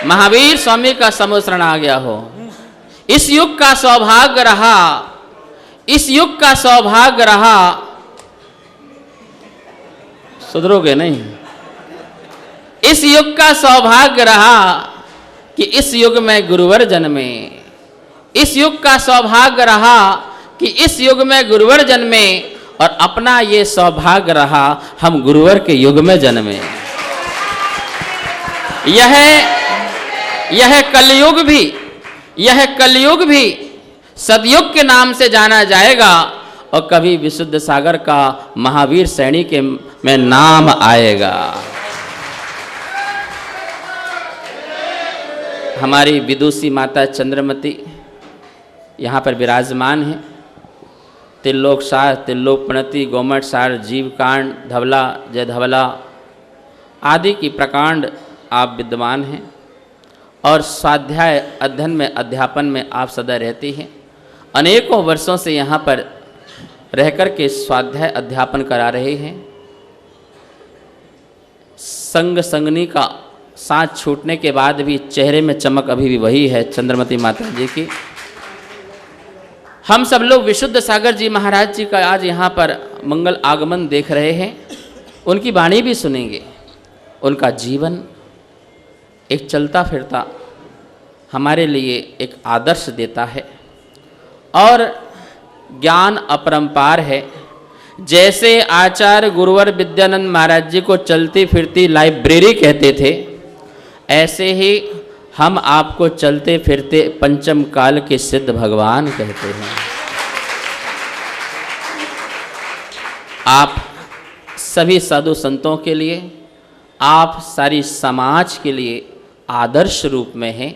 महावीर स्वामी का समुसरण आ गया हो। इस युग का सौभाग्य रहा, इस युग का सौभाग्य रहा। सुधरोगे नहीं? इस युग का सौभाग्य रहा कि इस युग में गुरुवर जन्मे। इस युग का सौभाग्य रहा कि इस युग में गुरुवर जन्मे, और अपना ये सौभाग्य रहा हम गुरुवर के युग में जन्मे। यह कलयुग भी सदयुग के नाम से जाना जाएगा, और कभी विशुद्ध सागर का महावीर सैनी के में नाम आएगा। हमारी विदुषी माता चंद्रमती यहाँ पर विराजमान है। त्रिलोक सार, त्रिलोक प्रणति, गोमठ सार, जीवकांड, धवला, जय धवला आदि की प्रकांड आप विद्वान हैं, और स्वाध्याय अध्ययन में, अध्यापन में आप सदा रहती हैं। अनेकों वर्षों से यहाँ पर रहकर के स्वाध्याय अध्यापन करा रहे हैं। संग संगनी का साथ छूटने के बाद भी चेहरे में चमक अभी भी वही है चंद्रमती माता जी की। हम सब लोग विशुद्ध सागर जी महाराज जी का आज यहाँ पर मंगल आगमन देख रहे हैं। उनकी वाणी भी सुनेंगे। उनका जीवन एक चलता फिरता हमारे लिए एक आदर्श देता है, और ज्ञान अपरंपार है। जैसे आचार्य गुरुवर विद्यानंद महाराज जी को चलती फिरती लाइब्रेरी कहते थे, ऐसे ही हम आपको चलते फिरते पंचम काल के सिद्ध भगवान कहते हैं। आप सभी साधु संतों के लिए, आप सारी समाज के लिए आदर्श रूप में हैं।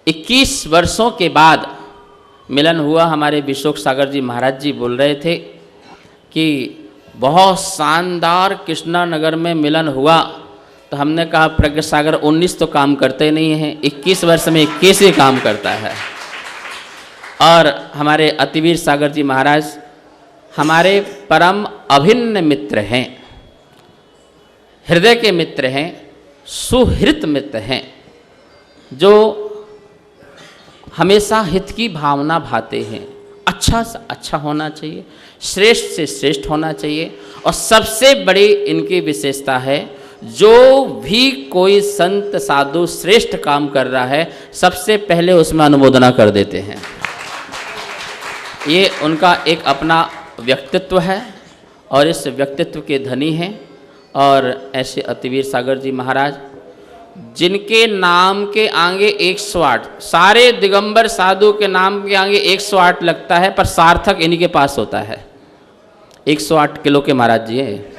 इक्कीस वर्षों के बाद मिलन हुआ। हमारे विशोक सागर जी महाराज जी बोल रहे थे कि बहुत शानदार कृष्णा नगर में मिलन हुआ। तो हमने कहा प्रज्ञा सागर 19 तो काम करते नहीं हैं, 21 वर्ष में 21 ही काम करता है। और हमारे अतिवीर सागर जी महाराज हमारे परम अभिन्न मित्र हैं, हृदय के मित्र हैं, सुहृत मित्र हैं, जो हमेशा हित की भावना भाते हैं। अच्छा से अच्छा होना चाहिए, श्रेष्ठ से श्रेष्ठ होना चाहिए। और सबसे बड़ी इनकी विशेषता है, जो भी कोई संत साधु श्रेष्ठ काम कर रहा है सबसे पहले उसमें अनुमोदना कर देते हैं। ये उनका एक अपना व्यक्तित्व है और इस व्यक्तित्व के धनी हैं। और ऐसे अतिवीर सागर जी महाराज जिनके नाम के आगे 108, सारे दिगंबर साधु के नाम के आगे 108 लगता है, पर सार्थक इन्हीं के पास होता है। 108 किलो के महाराज जी हैं।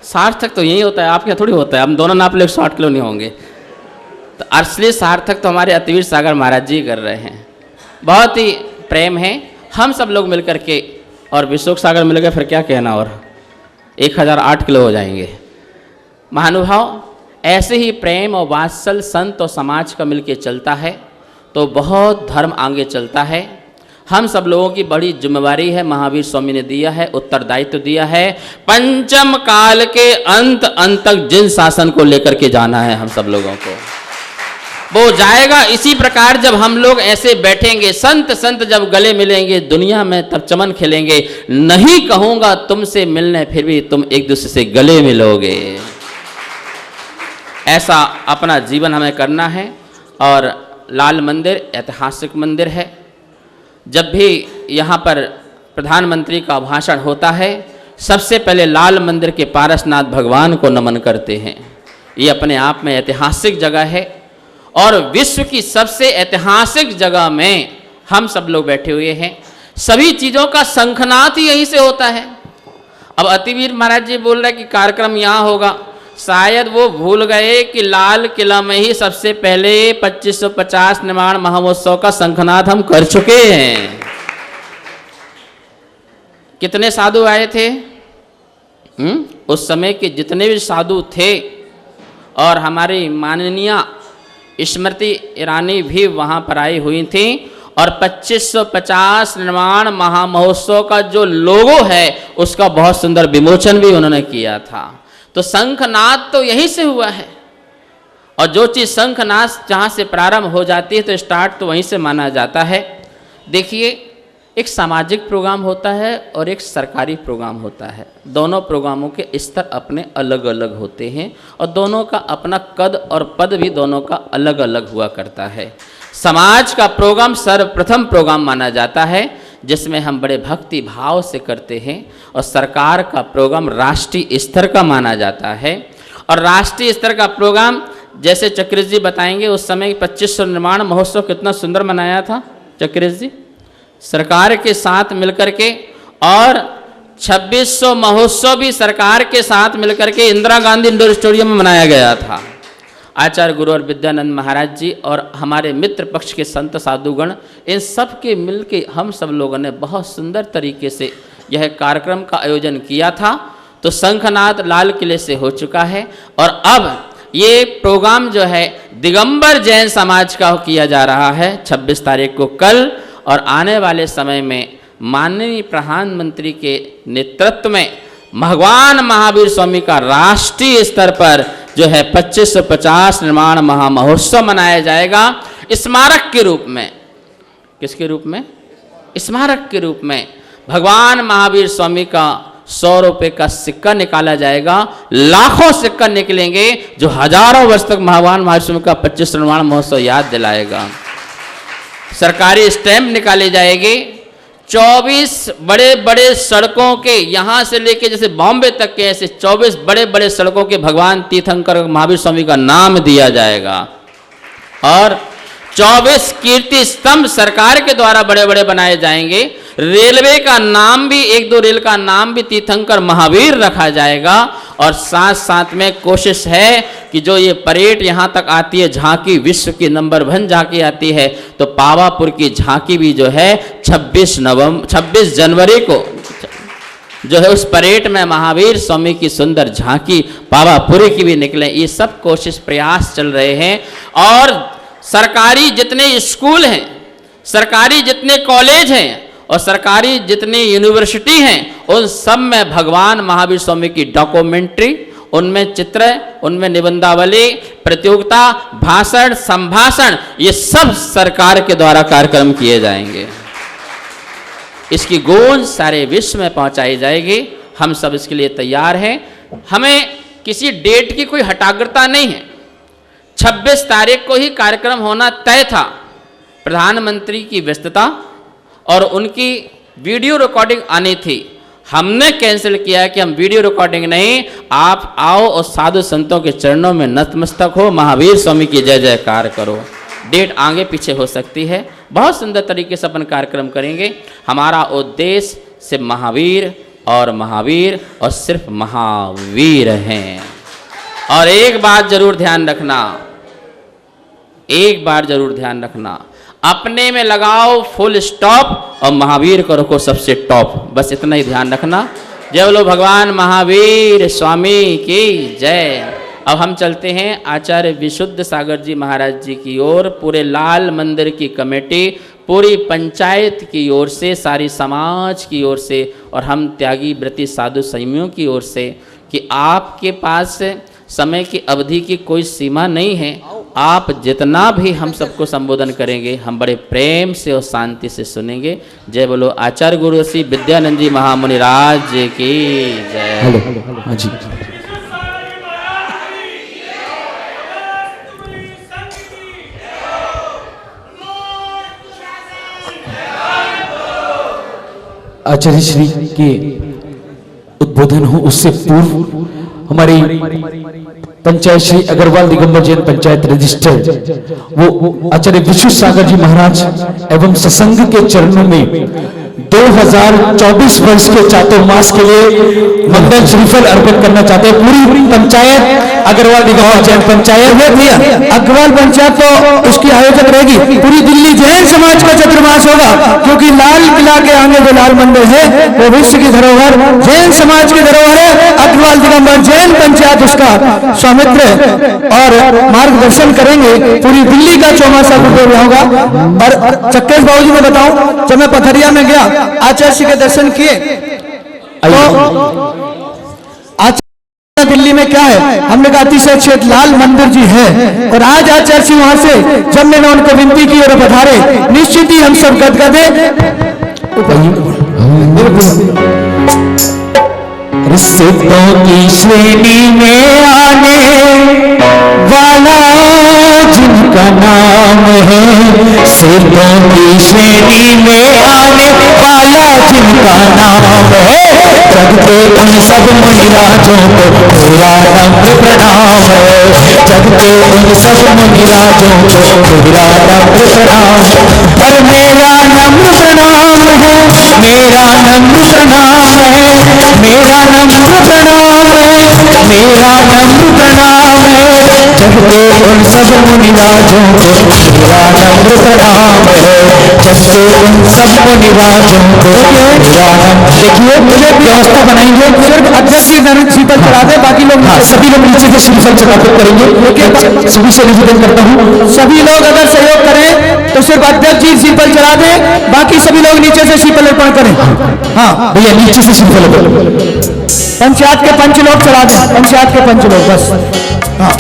सार्थक तो यही होता है, आपके थोड़ी होता है। हम दोनों नाप ले 108 किलो नहीं होंगे। तो असली सार्थक तो हमारे अतिवीर सागर महाराज जी कर रहे हैं। बहुत ही प्रेम है। हम सब लोग मिलकर के और विशोक सागर मिल गए, फिर क्या कहना, और 1008 किलो हो जाएंगे। महानुभाव, ऐसे ही प्रेम और वात्सल संत और समाज का मिलके चलता है तो बहुत धर्म आगे चलता है। हम सब लोगों की बड़ी जिम्मेवारी है, महावीर स्वामी ने दिया है, उत्तरदायित्व दिया है। पंचम काल के अंत तक जिन शासन को लेकर के जाना है हम सब लोगों को, वो जाएगा इसी प्रकार। जब हम लोग ऐसे बैठेंगे, संत संत जब गले मिलेंगे दुनिया में, तब चमन खेलेंगे। नहीं कहूँगा तुमसे मिलने, फिर भी तुम एक दूसरे से गले मिलोगे। ऐसा अपना जीवन हमें करना है। और लाल मंदिर ऐतिहासिक मंदिर है। जब भी यहाँ पर प्रधानमंत्री का भाषण होता है, सबसे पहले लाल मंदिर के पारसनाथ भगवान को नमन करते हैं। ये अपने आप में ऐतिहासिक जगह है और विश्व की सबसे ऐतिहासिक जगह में हम सब लोग बैठे हुए हैं। सभी चीज़ों का शंखनाद ही यहीं से होता है। अब अतिवीर महाराज जी बोल रहे हैं कि कार्यक्रम यहाँ होगा। शायद वो भूल गए कि लाल किला में ही सबसे पहले 2550 निर्माण महोत्सव का शंखनाद हम कर चुके हैं। कितने साधु आए थे? उस समय के जितने भी साधु थे, और हमारी माननीय स्मृति ईरानी भी वहाँ पर आई हुई थी। और 2550 निर्माण महामहोत्सव का जो लोगो है उसका बहुत सुंदर विमोचन भी उन्होंने किया था। तो शंखनाद तो यहीं से हुआ है। और जो चीज़ शंखनाद जहाँ से प्रारंभ हो जाती है तो स्टार्ट तो वहीं से माना जाता है। देखिए, एक सामाजिक प्रोग्राम होता है और एक सरकारी प्रोग्राम होता है। दोनों प्रोग्रामों के स्तर अपने अलग अलग होते हैं और दोनों का अपना कद और पद भी दोनों का अलग अलग हुआ करता है। समाज का प्रोग्राम सर्वप्रथम प्रोग्राम माना जाता है, जिसमें हम बड़े भक्ति भाव से करते हैं। और सरकार का प्रोग्राम राष्ट्रीय स्तर का माना जाता है। और राष्ट्रीय स्तर का प्रोग्राम जैसे चक्रेश जी बताएंगे, उस समय 2500 निर्माण महोत्सव कितना सुंदर मनाया था चक्रेश जी, सरकार के साथ मिलकर के। और 2600 महोत्सव भी सरकार के साथ मिलकर के इंदिरा गांधी इंडोर स्टेडियम में मनाया गया था। आचार्य गुरु और विद्यानंद महाराज जी और हमारे मित्र पक्ष के संत साधुगण, इन सब के मिल के हम सब लोगों ने बहुत सुंदर तरीके से यह कार्यक्रम का आयोजन किया था। तो शंखनाद लाल किले से हो चुका है। और अब ये प्रोग्राम जो है दिगंबर जैन समाज का किया जा रहा है 26 तारीख को कल। और आने वाले समय में माननीय प्रधानमंत्री के नेतृत्व में भगवान महावीर स्वामी का राष्ट्रीय स्तर पर जो है 2550 निर्माण महामहोत्सव मनाया जाएगा, स्मारक के रूप में। किसके रूप में? स्मारक के रूप में भगवान महावीर स्वामी का 100 रुपये का सिक्का निकाला जाएगा। लाखों सिक्का निकलेंगे जो हजारों वर्ष तक भगवान महावीर स्वामी का 25 निर्माण महोत्सव याद दिलाएगा। सरकारी स्टैंप निकाले जाएंगे, 24 बड़े बड़े सड़कों के, यहां से लेके जैसे बॉम्बे तक के ऐसे 24 बड़े बड़े सड़कों के भगवान तीर्थंकर महावीर स्वामी का नाम दिया जाएगा। और 24 कीर्ति स्तंभ सरकार के द्वारा बड़े बड़े बनाए जाएंगे। रेलवे का नाम भी, 1-2 रेल का नाम भी तीर्थंकर महावीर रखा जाएगा। और साथ साथ में कोशिश है कि जो ये परेड यहाँ तक आती है, झांकी विश्व की नंबर 1 झांकी आती है, तो पावापुर की झांकी भी जो है 26 जनवरी को जो है उस परेड में महावीर स्वामी की सुंदर झांकी पावापुरी की भी निकले। ये सब कोशिश प्रयास चल रहे हैं। और सरकारी जितने स्कूल हैं, सरकारी जितने कॉलेज हैं और सरकारी जितनी यूनिवर्सिटी हैं, उन सब में भगवान महावीर स्वामी की डॉक्यूमेंट्री, उनमें चित्र, उनमें निबंधावली, प्रतियोगिता, भाषण, संभाषण, ये सब सरकार के द्वारा कार्यक्रम किए जाएंगे। इसकी गूंज सारे विश्व में पहुंचाई जाएगी। हम सब इसके लिए तैयार हैं। हमें किसी डेट की कोई हठाग्रता नहीं है। 26 तारीख को ही कार्यक्रम होना तय था। प्रधानमंत्री की व्यस्तता और उनकी वीडियो रिकॉर्डिंग आनी थी। हमने कैंसिल किया कि हम वीडियो रिकॉर्डिंग नहीं, आप आओ और साधु संतों के चरणों में नतमस्तक हो, महावीर स्वामी की जय जयकार करो। डेट आगे पीछे हो सकती है, बहुत सुंदर तरीके से अपन कार्यक्रम करेंगे। हमारा उद्देश्य सिर्फ महावीर और सिर्फ महावीर हैं। और एक बात जरूर ध्यान रखना, अपने में लगाओ फुल स्टॉप और महावीर को रखो सबसे टॉप, बस इतना ही ध्यान रखना। जय बोलो भगवान महावीर स्वामी की जय। अब हम चलते हैं आचार्य विशुद्ध सागर जी महाराज जी की ओर। पूरे लाल मंदिर की कमेटी, पूरी पंचायत की ओर से, सारी समाज की ओर से और हम त्यागी व्रती साधु संयमियों की ओर से कि आपके पास समय की अवधि की कोई सीमा नहीं है। आप जितना भी हम सबको संबोधन करेंगे, हम बड़े प्रेम से और शांति से सुनेंगे। जय बोलो आचार्य गुरु श्री विद्यानंद जी महामुनि राज जी की जय।
हाँ जी। आचार्य श्री के उद्बोधन हो उससे पूर्व हमारी पंचायत श्री अग्रवाल दिगंबर जैन पंचायत रजिस्टर वो आचार्य विशुद्ध सागर जी महाराज एवं सत्संग के चरणों में 2024 वर्ष के चातुर्मास के लिए मंगल श्रीफल अर्पित करना चाहते हैं। पूरी पंचायत अग्रवाल दिगंबर जैन पंचायत, अग्रवाल पंचायत तो उसकी आयोजक रहेगी। पूरी दिल्ली जैन समाज का चातुर्मास होगा, क्योंकि लाल किला के आगे जो लाल मंदिर है वो विश्व की धरोहर, जैन समाज की धरोहर है। अग्रवाल दिगंबर जैन पंचायत उसका स्वामित्व और मार्गदर्शन करेंगे। पूरी दिल्ली का चौमासा गुरुदेव होगा। और चक्केश बाबू जी मैं बताऊं, जब मैं पथरिया में गया, आचार्य श्री के दर्शन किए तो आचार्य दिल्ली में क्या है, हमने कहा अतिशय क्षेत्र लाल मंदिर जी है। और आज आचार्य श्री वहां से जब मैंने उनको विनती की और पधारे, निश्चित ही हम सब गदगदे।
सिद्धों की श्रेणी में आने वाला जिनका नाम है, सिद्धों की श्रेणी में आने वाला जिनका नाम है, जगते उन सब मुनिराजों को मेरा नम्र प्रणाम है। जगते उन सब मुनिराजों को मेरा नम्र प्रणाम, और मेरा नम्र प्रणाम है, मेरा नम्र प्रणाम है, मेरा नम्र प्रणाम है, मेरा नम्र प्रणाम है। जगते उन सब मुनिराजों को मेरा नम्र प्रणाम है। जगते उन सब मुनिराजों को मेरा नम्र। देखिए मुझे व्यवस्था बनाएंगे, सिर्फ अध्यक्ष श्रीफल चढ़ा दे, बाकी लोग सभी लोग नीचे से श्रीफल चढ़ाते करेंगे। सभी से निवेदन करता हूँ, सभी लोग अगर सहयोग करें तो सिर्फ अध्यक्ष जी श्रीफल चढ़ा दे, बाकी सभी लोग नीचे से श्रीफल अर्पण करें। हाँ भैया नीचे से श्रीफल अर्पण, पंचायत के पंच लोग चढ़ा दें, पंचायत के पंच लोग बस। हाँ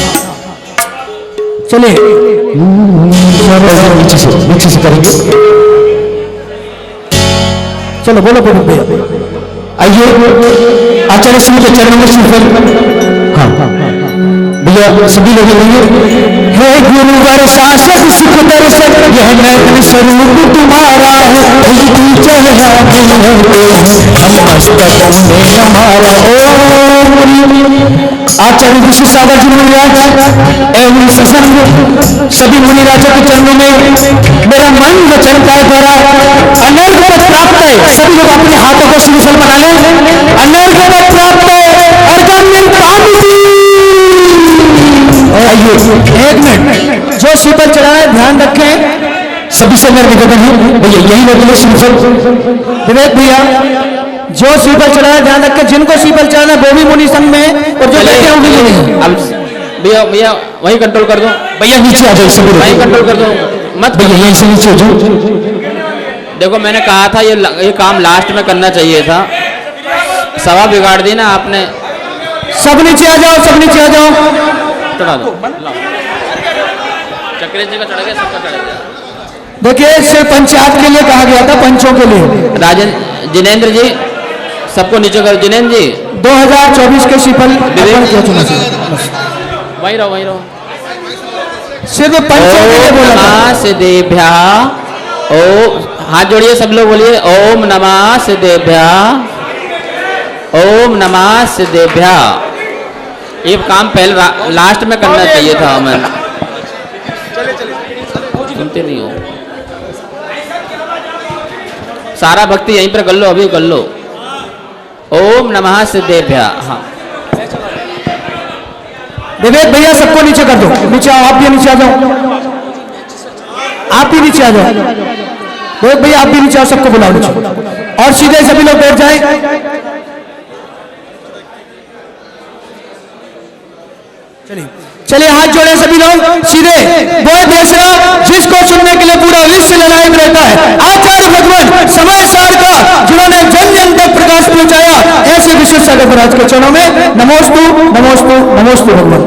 चलिए नीचे से करेंगे। चलो बोलो बोलो भैया। आइए आचार्य श्री के चरणों में श्रीफल। हाँ
भैया सभी लोग बोलिए, हे गुरुवर शासक सुख दर्शक यह नैन स्वरूप तुम्हारा है, चेहरा हम मस्तकों में हमारा। आचार्य ऋषि सागर जी मुनिराज एवं सत्संग सभी मुनिराजों के चरणों में मेरा मन वचन काय द्वारा अनर्घ पद प्राप्त है। सभी लोग अपने हाथों को सुशल बना लें। अनर्घ पद प्राप्त है आइए एक मिनट, जो शीतल चढ़ा है ध्यान रखें। सभी से मेरा निवेदन है भैया यही लोग शीतल विवेक भैया जो शीतल चढ़ा है ध्यान रखें। जिनको शीतल चढ़ाना वो भी मुनि संघ में और जो बैठे हैं वो भी।
अब भैया भैया वही कंट्रोल कर दो,
भैया नीचे आ जाओ सभी
वही कंट्रोल कर दो, मत
भैया यहीं से नीचे हो जाओ।
देखो मैंने कहा था ये काम लास्ट में करना चाहिए था, सभा बिगाड़ दी ना आपने।
सब नीचे आ जाओ, सब नीचे आ जाओ।
चढ़ा दो, चक्रेश जी का चढ़ गया, सबका चढ़ गया।
देखिए सिर्फ पंचायत के लिए कहा गया था, पंचों के लिए।
राजन जिनेंद्र जी सबको नीचे करो। जिनेंद्र जी
2024 के शीतल
वहीं रहो, वहीं रहो।
सिर्फ पंचों के लिए बोला था।
सिद्धेभ्या ओ हाथ जोड़िए सब लोग, बोलिए ओम नमः सिद्धेभ्या, ओम नमः सिद्धेभ्या। ये काम पहले लास्ट में करना चाहिए था हमें। सुनते नहीं हो, सारा भक्ति यहीं पर कर लो, अभी कर लो। ओम नमः सिद्धेभ्या। हाँ
विवेक भैया सबको नीचे कर दो, नीचे आओ, आप भी नीचे आ जाओ, आप भी नीचे आ जाओ। विवेक भैया आप भी नीचे आओ, सबको बुलाओ नीचे और सीधे सभी लोग बैठ जाए। चलिए हाथ जोड़े सभी लोग सीधे। वो देशरा जिसको सुनने के लिए पूरा विश्व ललायम रहता है, आचार्य भगवान समय सार का जिन्होंने जन जन तक प्रकाश पहुंचाया, ऐसे विश्व सागर महाराज के चरणों में नमोस्तु नमोस्तु नमोस्तु भगवान।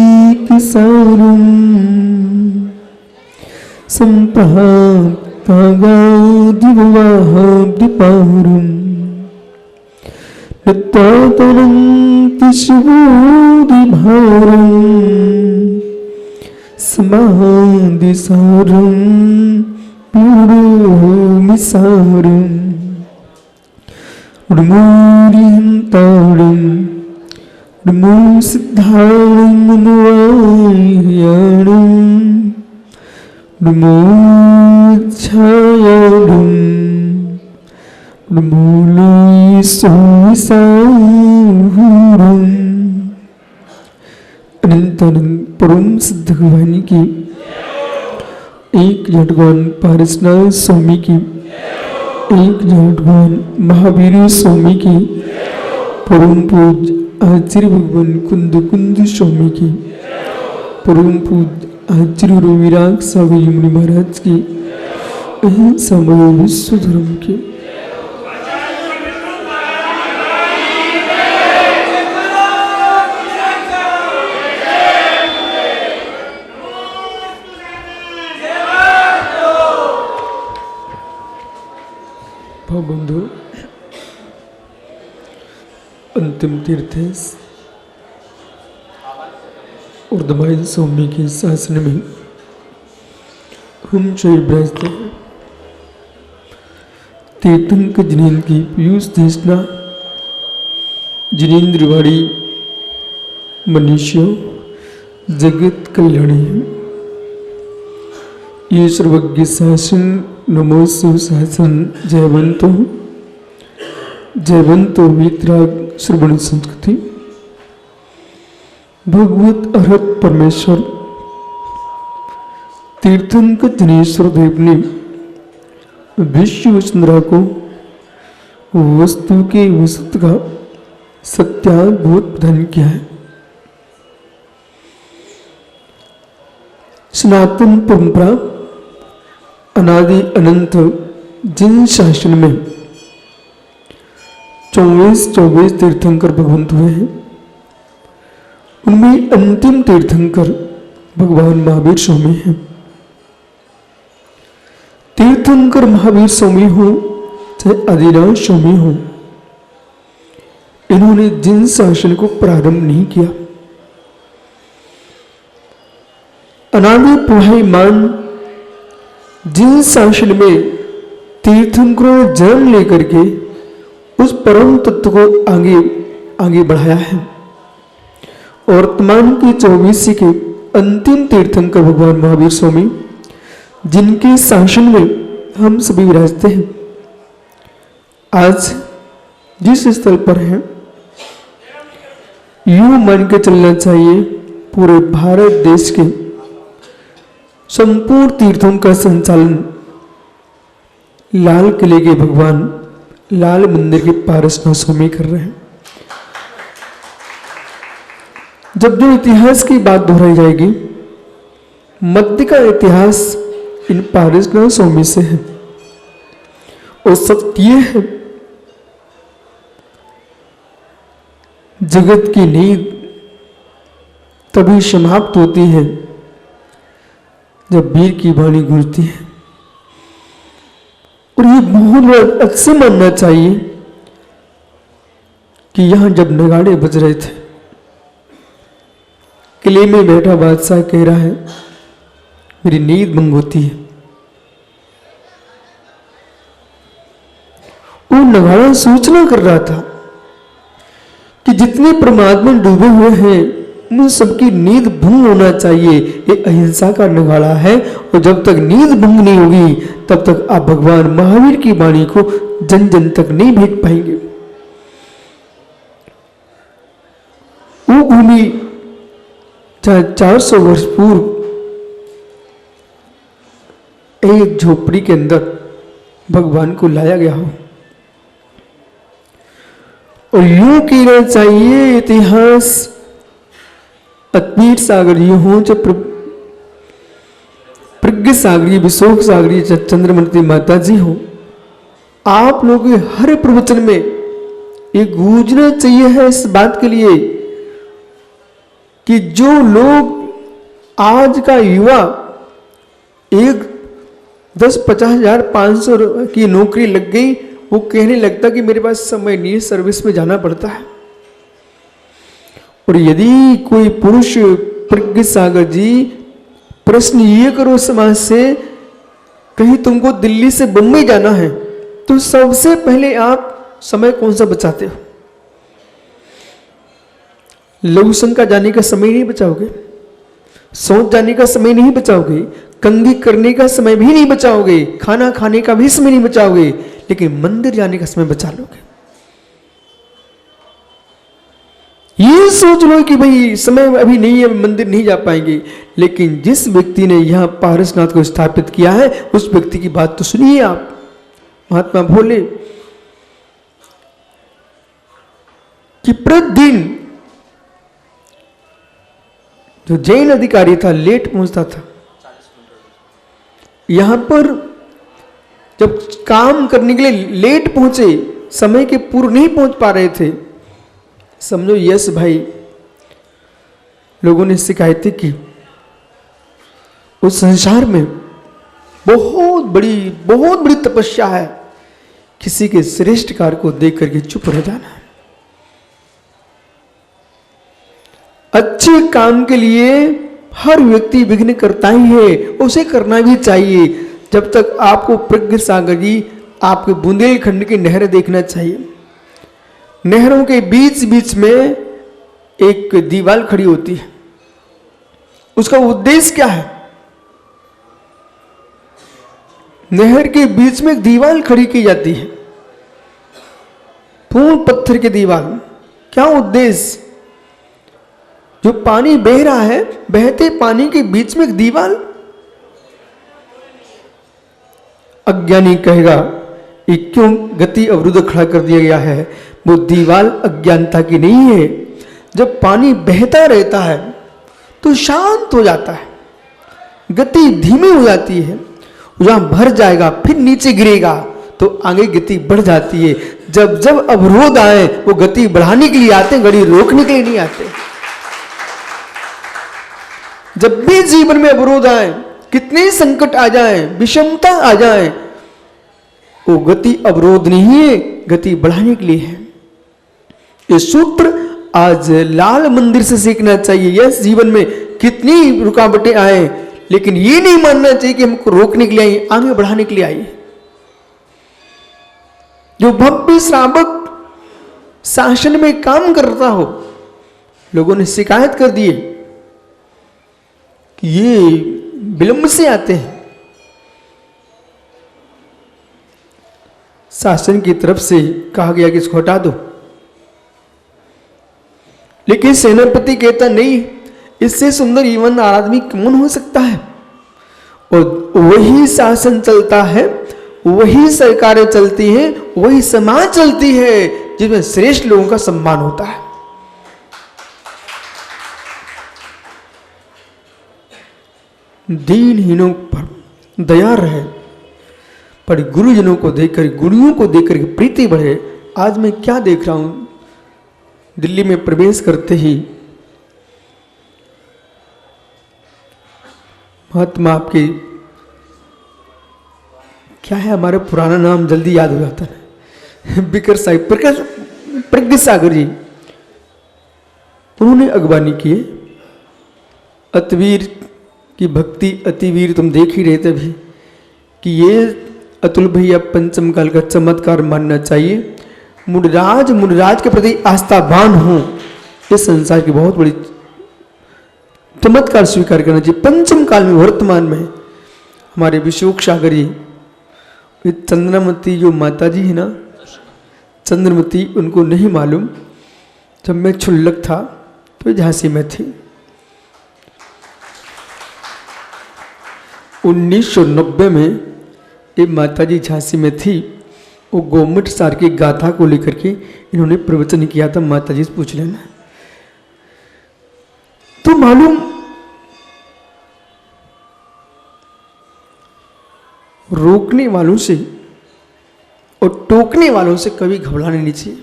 जगदीकसारं संप्राप्तागादिवाहादिपारं नत्वातरन्ति शिवोदिभारं समाधिसारं पूर्वमिसारं उर्मूर्यन्तारं नमो सिद्धाणं नमोयाणं नमो छायाणं नमो लोयसाहुरं। अनंत अनंत परम सिद्ध भगवान की, एक भगवान पारसनाथ स्वामी की, एक भगवान महावीर स्वामी की, परम पूज्य आचार्य भगवान कुंद कुंद स्वामी की, परम पूज्य आचार्य विराग सागर मुनि महाराज की, समय विश्व धर्म की। बंधु अंतिम तीर्थ है उर्दमाइन स्वामी के शासन में हम विराजते हैं। तीर्थंक जिनेन्द्र की पीयूष देशना जिनेन्द्रवाड़ी मनुष्यों
जगत कल्याणी ये सर्वज्ञ शासन नमो सुशासन जयवंतो वितराग श्रवण संस्कृति भगवत अरहत परमेश्वर तीर्थंकर जनेश्वर देव ने विश्व वसुंधरा को वस्तु के वसत का सत्याद्भुत प्रदान किया है। सनातन परंपरा अनादि अनंत जिन शासन में 24 तीर्थंकर भगवंत हुए हैं, उनमें अंतिम तीर्थंकर भगवान महावीर स्वामी हैं। तीर्थंकर महावीर स्वामी हो चाहे आदिनाथ स्वामी हो, इन्होंने जिन शासन को प्रारंभ नहीं किया, अनादि प्रवाहमान जिन शासन में तीर्थंकरों ने जन्म लेकर के उस परम तत्व को आगे बढ़ाया है, और वर्तमान की 24 के अंतिम तीर्थंकर भगवान महावीर स्वामी जिनके शासन में हम सभी विराजते हैं, आज जिस स्थल पर हैं, यूं मान के चलना चाहिए पूरे भारत देश के संपूर्ण तीर्थों का संचालन लाल किले के भगवान लाल मंदिर के पारसनाथ स्वामी कर रहे हैं। जब जो इतिहास की बात दोहराई जाएगी, मध्य का इतिहास इन पारसनाथ स्वामी से है, और सत्य है जगत की नींद तभी समाप्त होती है जब वीर की वाणी गूंजती है। और ये बहुत अच्छे मानना चाहिए कि यहां जब नगाड़े बज रहे थे, किले में बैठा बादशाह कह रहा है मेरी नींद भंग होती है। वो नगाड़ा सूचना कर रहा था कि जितने परमात्मा डूबे हुए हैं उन सबकी नींद भंग होना चाहिए। ये अहिंसा का नगाड़ा है, और जब तक नींद भंग नहीं होगी तब तक आप भगवान महावीर की वाणी को जन जन तक नहीं भेज पाएंगे। वो भूमि चाहे 400 वर्ष पूर्व एक झोपड़ी के अंदर भगवान को लाया गया हो, और यूं कहना चाहिए इतिहास अतमीर सागरी हो चाहे प्रज्ञ सागरी, विशोक सागरी, चंद्रमती माता जी हो, आप लोगों के हर प्रवचन में ये गूंजना चाहिए है इस बात के लिए कि जो लोग आज का युवा 10-50 हजार 500 की नौकरी लग गई, वो कहने लगता कि मेरे पास समय नहीं है, सर्विस में जाना पड़ता है। और यदि कोई पुरुष प्रज्ञ सागर जी प्रश्न ये करो समाज से, कहीं तुमको दिल्ली से बम्बई जाना है तो सबसे पहले आप समय कौन सा बचाते हो? लघु शंका जाने का समय नहीं बचाओगे, सोच जाने का समय नहीं बचाओगे, कंघी करने का समय भी नहीं बचाओगे, खाना खाने का भी समय नहीं बचाओगे, लेकिन मंदिर जाने का समय बचा लोगे। ये सोच लो कि भाई समय अभी नहीं है, मंदिर नहीं जा पाएंगे। लेकिन जिस व्यक्ति ने यहां पारसनाथ को स्थापित किया है उस व्यक्ति की बात तो सुनिए आप। महात्मा भोले कि प्रतिदिन जो जैन अधिकारी था लेट पहुंचता था, यहां पर जब काम करने के लिए लेट पहुंचे, समय के पूर्व नहीं पहुंच पा रहे थे, समझो यस भाई लोगों ने शिकायतें की। उस संसार में बहुत बड़ी तपस्या है किसी के श्रेष्ठ कार्य को देख करके चुप रह जाना। अच्छे काम के लिए हर व्यक्ति विघ्न करता ही है, उसे करना भी चाहिए। जब तक आपको प्रज्ञ सागर जी आपके बुंदेलखंड की नहर देखना चाहिए, नहरों के बीच बीच में एक दीवार खड़ी होती है, उसका उद्देश्य क्या है? नहर के बीच में एक दीवार खड़ी की जाती है, पूर्ण पत्थर की दीवार। क्या उद्देश्य? जो पानी बह रहा है, बहते पानी के बीच में एक दीवार। अज्ञानी कहेगा ये क्यों गति अवरुद्ध खड़ा कर दिया गया है? वो दीवार अज्ञानता की नहीं है। जब पानी बहता रहता है तो शांत हो जाता है, गति धीमी हो जाती है। जहां भर जाएगा फिर नीचे गिरेगा तो आगे गति बढ़ जाती है। जब जब अवरोध आए वो गति बढ़ाने के लिए आते हैं, गति रोकने के लिए नहीं आते। जब भी जीवन में अवरोध आए, कितने संकट आ जाए, विषमता आ जाए, वो गति अवरोध नहीं है, गति बढ़ाने के लिए है। ये सूत्र आज लाल मंदिर से सीखना चाहिए। यस, जीवन में कितनी रुकावटें आए, लेकिन ये नहीं मानना चाहिए कि हमको रोकने के लिए आई, आगे बढ़ाने के लिए आई। जो भव्य श्रावक शासन में काम करता हो, लोगों ने शिकायत कर दी कि ये विलंब से आते हैं। शासन की तरफ से कहा गया कि इसको हटा दो, लेकिन सेनापति कहता नहीं, इससे सुंदर ईमानदार आदमी कौन हो सकता है? और वही शासन चलता है, वही सरकारें चलती हैं, वही समाज चलती है जिसमें श्रेष्ठ लोगों का सम्मान होता है। दीनहीनों पर दया रहे, पर गुरुजनों को देखकर, गुरुओं को देखकर प्रीति बढ़े। आज मैं क्या देख रहा हूं, दिल्ली में प्रवेश करते ही महात्मा आपके क्या है, हमारा पुराना नाम जल्दी याद हो जाता है, बिकर साहिब, प्रज्ञ सागर जी, उन्होंने अगवानी किए। अतवीर की भक्ति, अतिवीर तुम देख ही रहे थे अभी कि ये अतुल भैया पंचम काल का चमत्कार मानना चाहिए। मुनिराज के प्रति आस्थावान हो, इस संसार की बहुत बड़ी चमत्कार स्वीकार करना चाहिए। पंचम काल में, वर्तमान में हमारे विशोक सागर जी, चंद्रमती जो माता जी है ना, चंद्रमती, उनको नहीं मालूम, जब मैं छुल्लक था तो झांसी में थी। 1990 में ये माता जी झांसी में थी। वो गोमुट सार की गाथा को लेकर के इन्होंने प्रवचन किया था, माता जी से पूछ लेना। तो मालूम, रोकने वालों से और टोकने वालों से कभी घबराने नहीं चाहिए।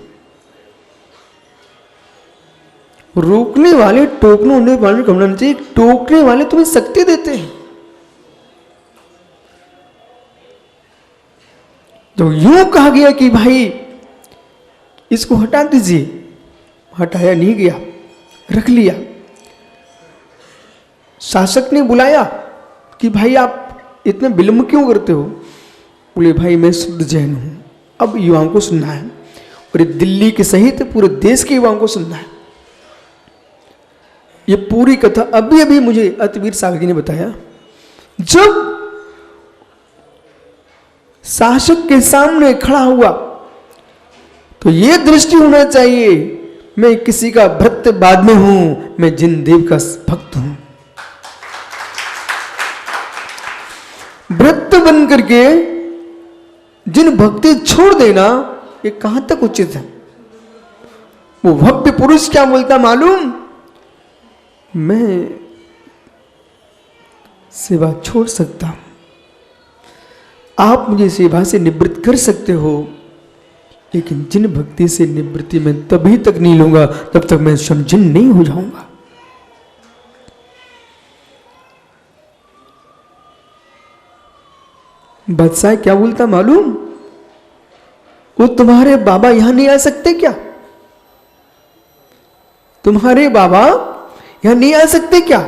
रोकने वाले, टोकने वाले घबराना चाहिए। टोकने वाले तुम्हें शक्ति देते हैं। तो यूं कहा गया कि भाई इसको हटा दीजिए, हटाया नहीं गया, रख लिया। शासक ने बुलाया कि भाई आप इतना विलंब क्यों करते हो? बोले भाई मैं शुद्ध जैन हूं, अब युवाओं को सुनना है, और दिल्ली के सहित पूरे देश के युवाओं को सुनना है। ये पूरी कथा अभी अभी मुझे अतवीर सागर जी ने बताया। जब शासक के सामने खड़ा हुआ तो यह दृष्टि होना चाहिए, मैं किसी का भक्त बाद में हूं, मैं जिन देव का भक्त हूं। भक्त बन करके जिन भक्ति छोड़ देना, ये कहां तक उचित है? वो भव्य पुरुष क्या बोलता मालूम? मैं सेवा छोड़ सकता हूं, आप मुझे सेवा से निवृत्त कर सकते हो, लेकिन जिन भक्ति से निवृत्ति मैं तभी तक नहीं लूंगा तब तक मैं समझन नहीं हो जाऊंगा। बादशाह क्या बोलता मालूम? वो तुम्हारे बाबा यहां नहीं आ सकते क्या? तुम्हारे बाबा यहां नहीं आ सकते क्या?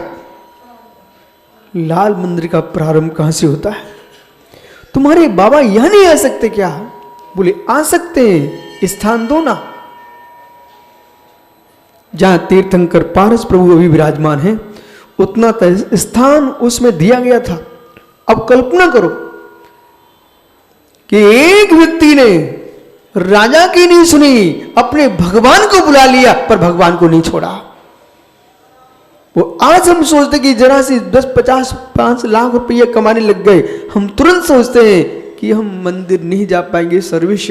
लाल मंदिर का प्रारंभ कहां से होता है? तुम्हारे बाबा यहां नहीं आ सकते क्या? बोले आ सकते हैं, स्थान दो ना। जहां तीर्थंकर पारस प्रभु अभी विराजमान है, उतना स्थान उसमें दिया गया था। अब कल्पना करो कि एक व्यक्ति ने राजा की नहीं सुनी, अपने भगवान को बुला लिया पर भगवान को नहीं छोड़ा। वो आज हम सोचते कि जरा सी 10-50 5 लाख रुपये कमाने लग गए, हम तुरंत सोचते हैं कि हम मंदिर नहीं जा पाएंगे, सर्विस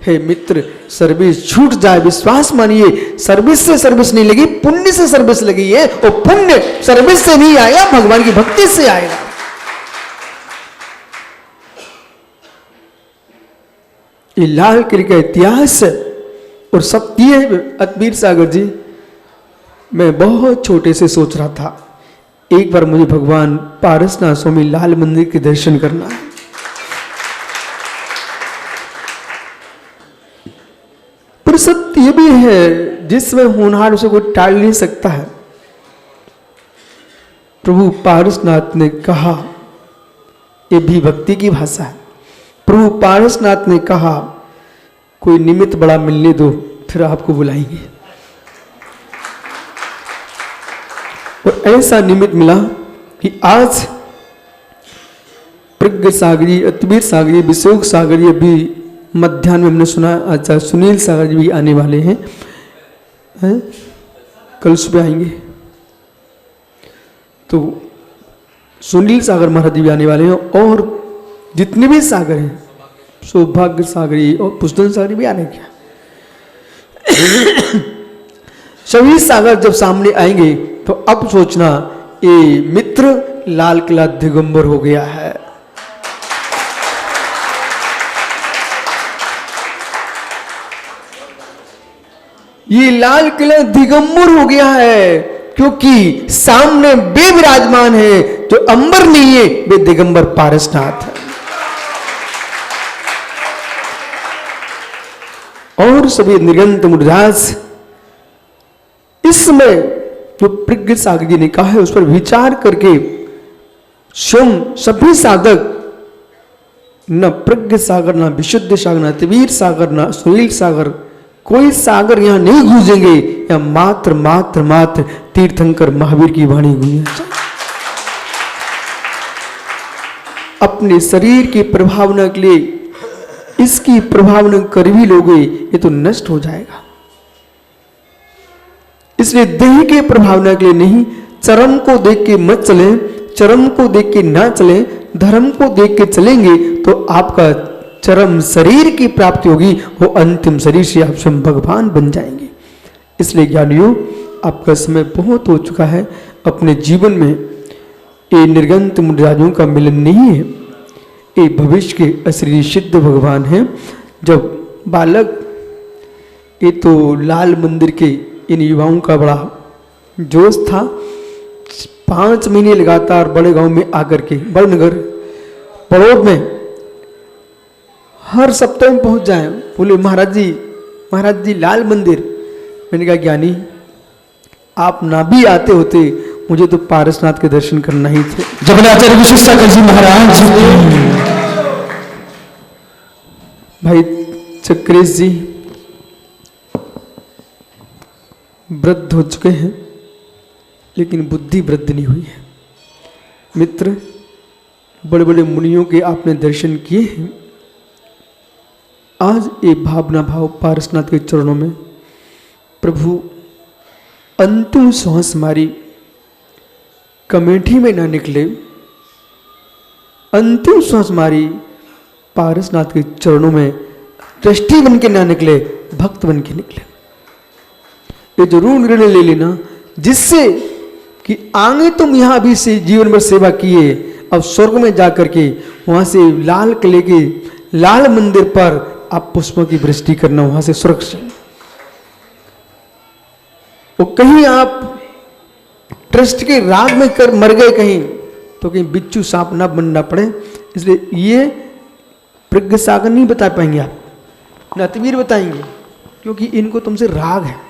है मित्र, सर्विस छूट जाए। विश्वास मानिए, सर्विस से सर्विस नहीं लगी, पुण्य से सर्विस लगी है। और पुण्य सर्विस से नहीं आएगा, भगवान की भक्ति से आएगा। ये लाल किले का इतिहास और सत्य अतबीर सागर जी, मैं बहुत छोटे से सोच रहा था एक बार मुझे भगवान पारसनाथ स्वामी लाल मंदिर के दर्शन करना है। पर सत्य भी है जिसमें होनहार उसे कोई टाल नहीं सकता है। प्रभु पारसनाथ ने कहा, ये भी भक्ति की भाषा है। प्रभु पारसनाथ ने कहा, कोई निमित्त बड़ा मिलने दो, फिर आपको बुलाएंगे। और ऐसा निमित्त मिला कि आज प्रज्ञ सागरी, अतबीर सागरी, विशोक सागरी, अभी मध्याह्न में हमने सुना अच्छा सुनील सागर जी भी आने वाले हैं, कल सुबह आएंगे। तो सुनील सागर महाराज जी भी आने वाले हैं और जितने भी सागर हैं, सौभाग्य सागरी और पुष्टन सागरी भी आने क्या, सभी सागर जब सामने आएंगे तो अब सोचना ये मित्र लाल किला दिगंबर हो गया है। ये लाल किला दिगंबर हो गया है क्योंकि सामने वे विराजमान है जो अंबर नहीं है, वे दिगंबर पारसनाथ है। और सभी निर्गंत मुरदास इसमें जो प्रज्ञ सागर जी ने कहा है उस पर विचार करके स्वयं सभी साधक, न प्रज्ञ सागर, न विशुद्ध सागर, न अतबीर सागर, न सुनील सागर, कोई सागर यहां नहीं गूंजेंगे, या मात्र मात्र मात्र तीर्थंकर महावीर की वाणी गूंजे। अपने शरीर की प्रभावना के लिए इसकी प्रभावना कर भी लोगे, ये तो नष्ट हो जाएगा। इसलिए देह के प्रभावना के लिए नहीं, चरम को देख के मत चले, चरम को देख के ना चले, धर्म को देख के चलेंगे तो आपका चरम शरीर की प्राप्ति होगी, वो अंतिम शरीर से आप स्वयं भगवान बन जाएंगे। इसलिए ज्ञानियों, आपका समय बहुत हो चुका है। अपने जीवन में ये निर्गंत मुनिराजों का मिलन नहीं है, ये भविष्य के अशरीरी सिद्ध भगवान हैं। जब बालक, ये तो लाल मंदिर के इन युवाओं का बड़ा जोश था। 5 महीने लगातार बड़े गांव में आकर के, बड़े नगर पड़ोद में हर सप्ताह में पहुंच जाए, बोले महाराज जी लाल मंदिर। मैंने कहा ज्ञानी, आप ना भी आते होते, मुझे तो पारसनाथ के दर्शन करना ही थे।
जब आचार्य विशुद्ध सागर जी महाराज,
भाई चक्रेश जी वृद्ध हो चुके हैं, लेकिन बुद्धि वृद्ध नहीं हुई है। मित्र, बड़े बड़े मुनियों के आपने दर्शन किए हैं। आज ये भावना भाव पारसनाथ के चरणों में प्रभु अंतिम श्वास मारी, कमेठी में ना निकले, अंतिम श्वास मारी पारसनाथ के चरणों में ट्रस्टी बन के ना निकले, भक्त बन के निकले। ये जरूर निर्णय ले लेना जिससे कि आगे तुम यहां भी से जीवन भर सेवा किए, अब स्वर्ग में जाकर के वहां से लाल किले के लाल मंदिर पर आप पुष्पों की वृष्टि करना, वहां से सुरक्षित। वो कहीं आप ट्रस्ट के राग में कर मर गए कहीं, तो कहीं बिच्छू सांप ना बनना पड़े। इसलिए ये प्रज्ञ सागर नहीं बता पाएंगे आप, न अतबीर बताएंगे, क्योंकि इनको तुमसे राग है।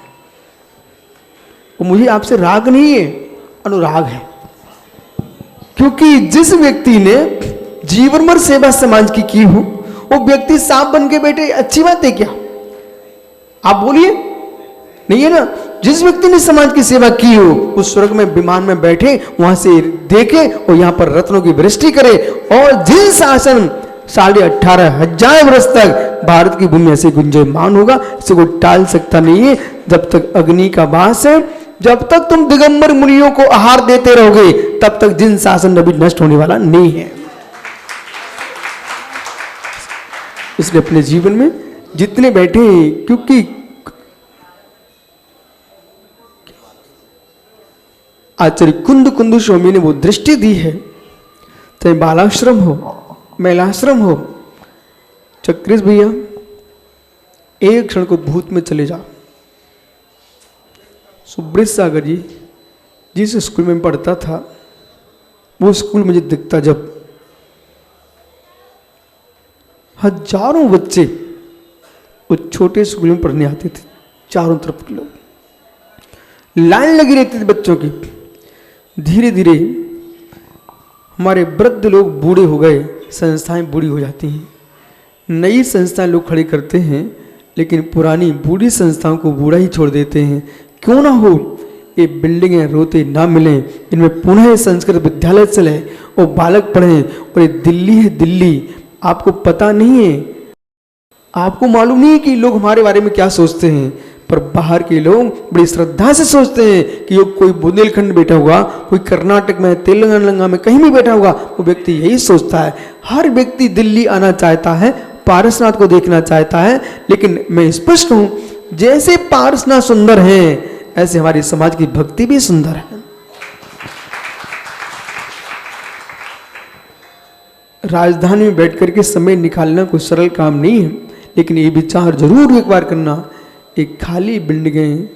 वो मुझे आपसे राग नहीं है, अनुराग है। क्योंकि जिस व्यक्ति ने जीवन भर सेवा समाज की हो, वो व्यक्ति सांप बन के बैठे, अच्छी बात है क्या? आप बोलिए, नहीं है ना। जिस व्यक्ति ने समाज की सेवा की हो उस स्वर्ग में विमान में बैठे वहां से देखे और यहाँ पर रत्नों की वृष्टि करे। और जिन शासन 18,500 वर्ष तक भारत की भूमि ऐसे गुंजयमान होगा, इसे कोई टाल सकता नहीं है। जब तक अग्नि का वास है, जब तक तुम दिगंबर मुनियों को आहार देते रहोगे, तब तक जिन शासन कभी नष्ट होने वाला नहीं है। इसलिए अपने जीवन में जितने बैठे हैं, क्योंकि आचार्य कुंद स्वामी ने वो दृष्टि दी है, चाहे बालाश्रम हो महिलाश्रम हो। चक्रेश भैया एक क्षण को भूत में चले जाओ। सुब्रत सागर जी जिस स्कूल में पढ़ता था वो स्कूल मुझे दिखता जब हजारों बच्चे उस छोटे स्कूल में पढ़ने आते थे, चारों तरफ के लोग लाइन लगी रहती थी बच्चों की। धीरे धीरे हमारे वृद्ध लोग बूढ़े हो गए, संस्थाएं बूढ़ी हो जाती हैं, नई संस्थाएं लोग खड़ी करते हैं, लेकिन पुरानी बूढ़ी संस्थाओं को बूढ़ा ही छोड़ देते हैं। क्यों ना हो ये बिल्डिंगें रोते ना मिलें, इनमें पुनः संस्कृत विद्यालय चले और बालक पढ़ें। और ये दिल्ली है दिल्ली, आपको पता नहीं है, आपको मालूम नहीं है कि लोग हमारे बारे में क्या सोचते हैं, पर बाहर के लोग बड़ी श्रद्धा से सोचते हैं कि कोई बुंदेलखंड बैठा होगा, कोई कर्नाटक में तेलंगाना में कहीं भी बैठा होगा, वो व्यक्ति यही सोचता है। हर व्यक्ति दिल्ली आना चाहता है, पारसनाथ को देखना चाहता है। लेकिन मैं स्पष्ट हूं, जैसे पारसनाथ सुंदर है ऐसे हमारे समाज की भक्ति भी सुंदर है। राजधानी में बैठ करके समय निकालना कोई सरल काम नहीं है, लेकिन ये विचार जरूर एक बार करना, एक खाली बिल्डिंगें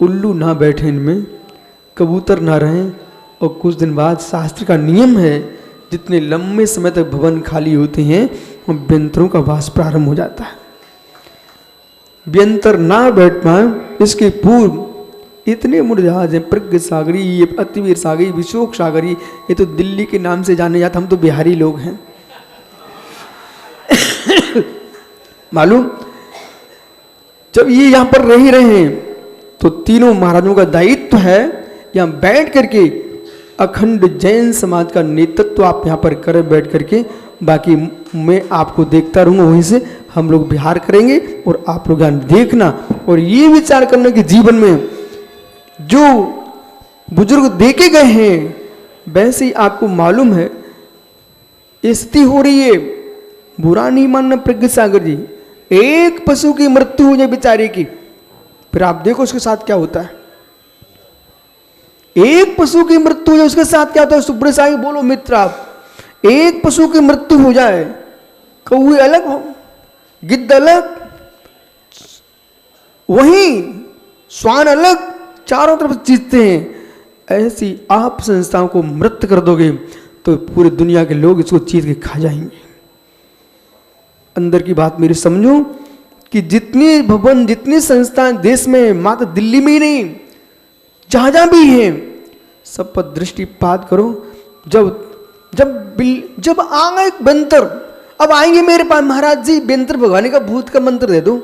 उल्लू ना बैठे, इनमें कबूतर ना रहें। और कुछ दिन बाद शास्त्र का नियम है, जितने लंबे समय तक भवन खाली होते हैं व्यंतरों का वास प्रारंभ हो जाता है। व्यंतर ना बैठ पाए इसके पूर्व इतने मुरझाज हैं, प्रज्ञ सागरी, ये अतिवीर सागरी, विशोक सागरी, ये तो दिल्ली के नाम से जाने जाते, हम तो बिहारी लोग हैं। मालूम, जब ये यहाँ पर रह रहे हैं तो तीनों महाराजों का दायित्व है यहाँ बैठ करके अखंड जैन समाज का नेतृत्व आप यहाँ पर करें बैठ करके। बाकी मैं आपको देखता रहूँगा, वहीं से हम लोग बिहार करेंगे और आप लोग यहाँ देखना और ये विचार करना कि जीवन में जो बुजुर्ग देके गए हैं वैसे ही आपको मालूम है स्थिति हो रही है। बुरा नहीं मानना प्रज्ञ सागर जी, एक पशु की मृत्यु हो जाए बेचारे की, फिर आप देखो उसके साथ क्या होता है। एक पशु की मृत्यु हो जाए उसके साथ क्या होता है। सुब्रत सागर बोलो मित्र, आप एक पशु की मृत्यु हो जाए, कौवे अलग हो, गिद्ध अलग, वहीं श्वान अलग, चारों तरफ चीजते हैं। ऐसी आप संस्थाओं को मृत कर दोगे तो पूरी दुनिया के लोग इसको चीर के खा जाएंगे। अंदर की बात मेरी समझो कि जितने भवन जितनी संस्थाएं देश में, मात्र दिल्ली में ही नहीं जहां जहां भी हैं, सब पर दृष्टिपात करो। जब आएगा एक बेंतर, अब आएंगे मेरे पास, महाराज जी बेंतर भगवानी का भूत का मंत्र दे दो।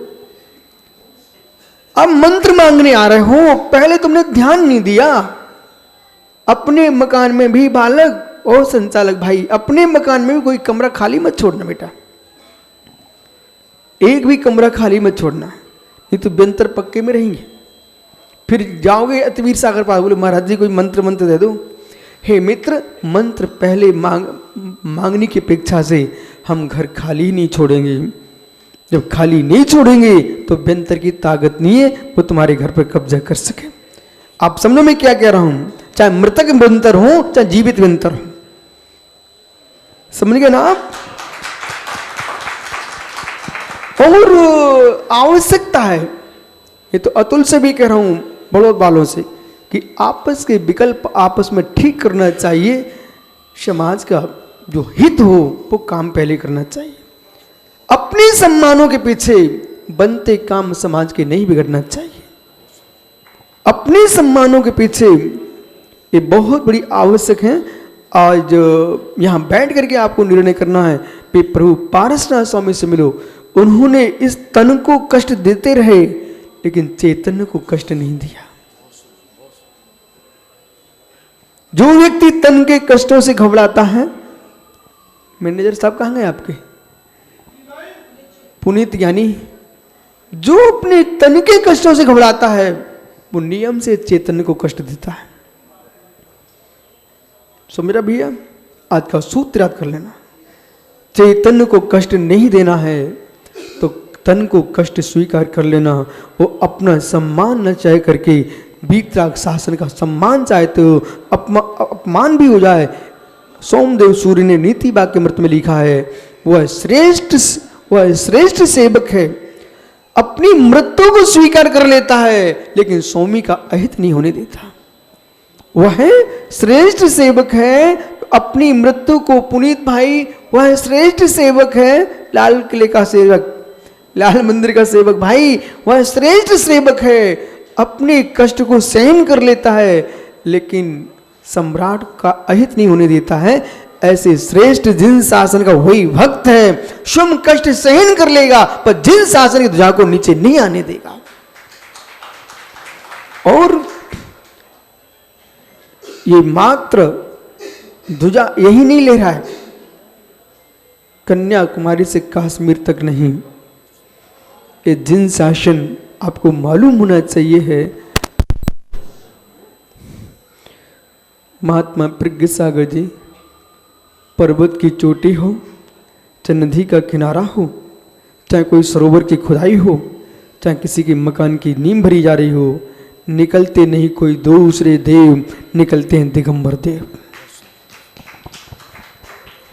अब मंत्र मांगने आ रहे हो, पहले तुमने ध्यान नहीं दिया। अपने मकान में भी बालक और संचालक भाई, अपने मकान में भी कोई कमरा खाली मत छोड़ना बेटा, एक भी कमरा खाली मत छोड़ना, नहीं तो बेंतर पक्के में रहेंगे। फिर जाओगे अतिवीर सागर पास, बोले महाराज जी कोई मंत्र दे दो। हे मित्र, मंत्र पहले मांगने की अपेक्षा से हम घर खाली ही नहीं छोड़ेंगे। जब खाली नहीं छोड़ेंगे तो बेंतर की ताकत नहीं है वो तुम्हारे घर पर कब्जा कर सके। आप समझो मैं क्या कह रहा हूं, चाहे मृतक बेंतर हो चाहे जीवित बेंतर हो, समझ गए ना आप। और आवश्यकता है, ये तो अतुल से भी कह रहा हूं, बड़ों वालों से, कि आपस के विकल्प आपस में ठीक करना चाहिए। समाज का जो हित हो वो काम पहले करना चाहिए। अपने सम्मानों के पीछे बनते काम समाज के नहीं बिगड़ना चाहिए। अपने सम्मानों के पीछे ये बहुत बड़ी आवश्यक है। आज यहाँ बैठ करके आपको निर्णय करना है कि प्रभु पारसनाथ स्वामी से मिलो। उन्होंने इस तन को कष्ट देते रहे, लेकिन चैतन्य को कष्ट नहीं दिया। जो व्यक्ति तन के कष्टों से घबराता है, मैनेजर साहब कहाँ गए आपके? पुनीत ज्ञानी, जो अपने तन के कष्टों से घबराता है वो नियम से चैतन्य को कष्ट देता है। सो मेरा भैया आज का सूत्र याद कर लेना, चैतन्य को कष्ट नहीं देना है तो तन को कष्ट स्वीकार कर लेना। वो अपना सम्मान न चाहे करके वीतराग शासन का सम्मान चाहे तो अपमान भी हो जाए। सोमदेव सूर्य ने नीति वाक्यामृत में लिखा है, वह श्रेष्ठ सेवक है, अपनी मृत्यु को स्वीकार कर लेता है लेकिन स्वामी का अहित नहीं होने देता। वह श्रेष्ठ सेवक है, अपनी मृत्यु को, पुनीत भाई वह श्रेष्ठ सेवक है, लाल किले का सेवक, लाल मंदिर का सेवक भाई, वह श्रेष्ठ सेवक है, अपने कष्ट को सहन कर लेता है लेकिन सम्राट का अहित नहीं होने देता है। ऐसे श्रेष्ठ जिन शासन का वही भक्त है, शुभ कष्ट सहन कर लेगा पर जिन शासन की ध्वजा को नीचे नहीं आने देगा। और ये मात्र ध्वजा यही नहीं ले रहा है, कन्याकुमारी से कश्मीर तक नहीं, ये जिन शासन आपको मालूम होना चाहिए है। महात्मा प्रज्ञ सागर जी, पर्वत की चोटी हो, चाहे नदी का किनारा हो, चाहे कोई सरोवर की खुदाई हो, चाहे किसी के मकान की नींव भरी जा रही हो, निकलते नहीं कोई दूसरे देव, निकलते हैं दिगंबर देव।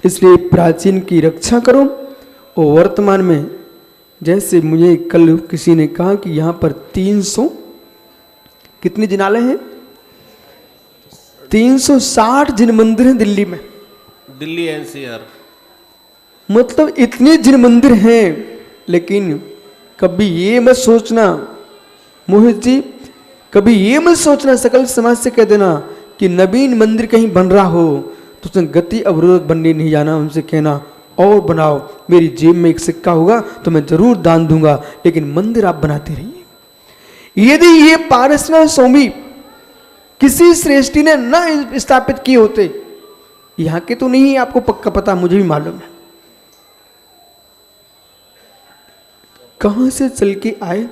इसलिए प्राचीन की रक्षा करो। और वर्तमान में जैसे मुझे कल किसी ने कहा कि यहाँ पर 300 कितने जिनालय हैं, 360 जिन मंदिर हैं दिल्ली में,
दिल्ली एनसीआर,
मतलब इतने जिन मंदिर हैं। लेकिन कभी ये मत सोचना मोहित जी, कभी ये मत सोचना, सकल समाज से कह देना कि नवीन मंदिर कहीं बन रहा हो तो उसमें गति अवरोधक बनने नहीं जाना, उनसे कहना और बनाओ, मेरी जेब में एक सिक्का होगा तो मैं जरूर दान दूंगा, लेकिन मंदिर आप बनाते रहिए। यदि ये पारसनाथ स्वामी किसी श्रेष्ठी ने न स्थापित किए होते, यहां के तो नहीं, आपको पक्का पता, मुझे भी मालूम है, कहां से चल के आए,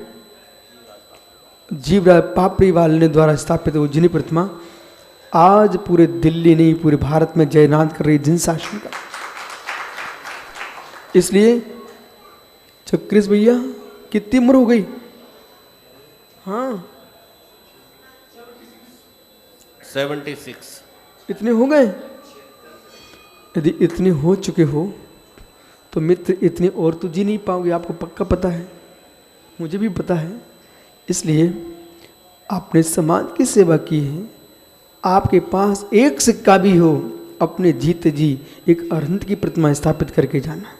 जीवराज पापड़ीवाल ने द्वारा स्थापित उज्जैनी प्रतिमा आज पूरे दिल्ली नहीं पूरे भारत में जयनाद कर रही जिन शासन का। इसलिए चक्रेश भैया कितनी उम्र हो गई? हाँ
76।
इतने हो गए? यदि इतने हो चुके हो तो मित्र इतने और तो जी नहीं पाओगे, आपको पक्का पता है, मुझे भी पता है। इसलिए आपने समाज की सेवा की है, आपके पास एक सिक्का भी हो, अपने जीते जी एक अरहंत की प्रतिमा स्थापित करके जाना,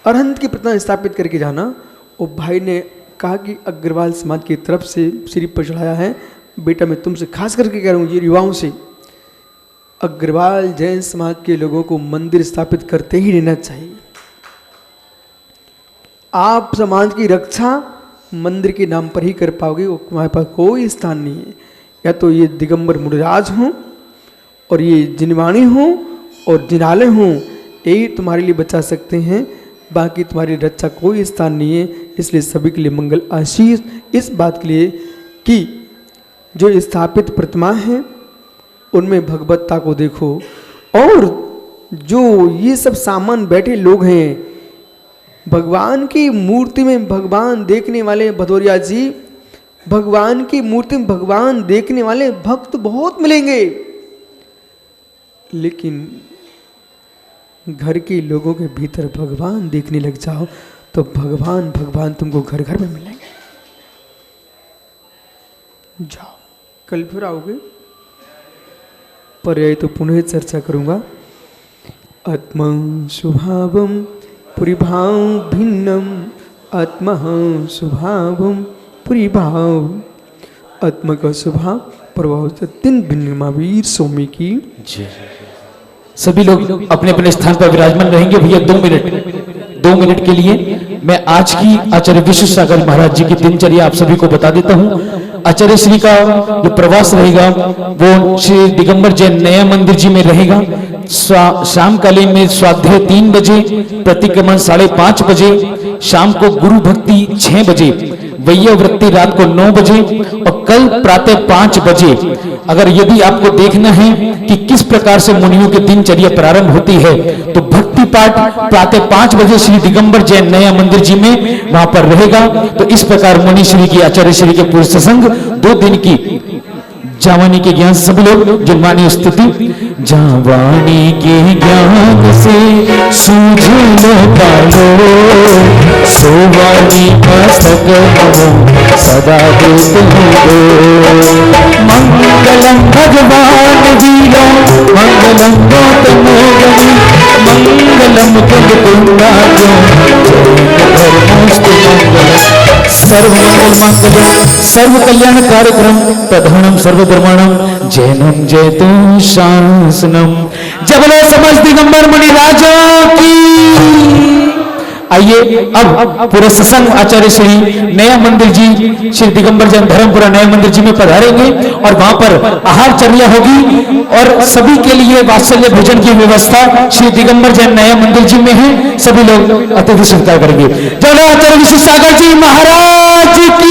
अरहंत की प्रतिमा स्थापित करके जाना। और भाई ने कहा कि अग्रवाल समाज की तरफ से सिर पर चढ़ाया है, बेटा मैं तुमसे खास करके कह रहा हूँ, ये युवाओं से, अग्रवाल जैन समाज के लोगों को मंदिर स्थापित करते ही रहना चाहिए। आप समाज की रक्षा मंदिर के नाम पर ही कर पाओगे, वो तुम्हारे पास कोई स्थान नहीं है। या तो ये दिगंबर मुनिराज हों और ये जिनवाणी हों और जिनालय हों, यही तुम्हारे लिए बचा सकते हैं, बाकी तुम्हारी रक्षा कोई स्थान नहीं है। इसलिए सभी के लिए मंगल आशीष इस बात के लिए कि जो स्थापित प्रतिमा हैं उनमें भगवत्ता को देखो, और जो ये सब सामान बैठे लोग हैं, भगवान की मूर्ति में भगवान देखने वाले, भदौरिया जी, भगवान की मूर्ति में भगवान देखने वाले भक्त बहुत मिलेंगे, लेकिन घर के लोगों के भीतर भगवान देखने लग जाओ तो भगवान भगवान तुमको घर घर में मिलेंगे। जाओ, कल फिर आओगे, पर्याय तो पुनः चर्चा करूंगा। आत्मा स्वभावम परिभाव भिन्नम, आत्मा स्वभावम परिभाव, आत्मा का स्वभाव प्रभाव से 3 भिन्न महावीर स्वामी की
जय। सभी लोग अपने अपने स्थान पर विराजमान रहेंगे। भैया 2 मिनट के लिए मैं आज की आचार्य विश्व सागर महाराज जी की दिनचर्या आप सभी को बता देता हूं। आचार्य श्री का जो प्रवास रहेगा वो श्री दिगंबर जैन नया मंदिर जी में रहेगा। शाम कालीन में स्वाध्याय 3 बजे, प्रतिक्रमण 5:30 बजे, शाम को गुरु भक्ति 6 बजे, वैयावृत्ति रात को 9 बजे और कल प्रातः 5 बजे। अगर यदि आपको देखना है कि किस प्रकार से मुनियों की दिनचर्या प्रारंभ होती है तो भक्ति पाठ प्रातः 5 बजे श्री दिगंबर जैन नया मंदिर जी में वहां पर रहेगा। तो इस प्रकार मुनि श्री की आचार्य श्री के पूर्ण सत्संग 2 दिन की जावानी के ज्ञान सभी लोग जुर्मानी स्तुति। जावानी के ज्ञान से सूझ लो पालो, सोवानी मस्तक सदा देते हो। मंगलम भगवान जीरो, मंगलम गौतम गणी, मंगलम कुंद कुंडार्यो, धर्मोस्तु मंगलम। सर्वमंगल मंगलम सर्व कल्याण कार्यक्रम प्रधानम सर्वधर्माणम जैनम जयतु शासनम। जय बोलो समस्त दिगंबर मुनि राजा की। आइए अब पूरा सत्संग आचार्य श्री नया मंदिर जी श्री दिगंबर जैन धर्मपुरा नया मंदिर जी में पधारेंगे और वहां पर आहारचर्या होगी और सभी के लिए वात्सल्य भोजन की व्यवस्था श्री दिगंबर जैन नया मंदिर जी में है। सभी लोग अतिथि स्वीकार करेंगे। जय आचार्य विश्व सागर जी महाराज की।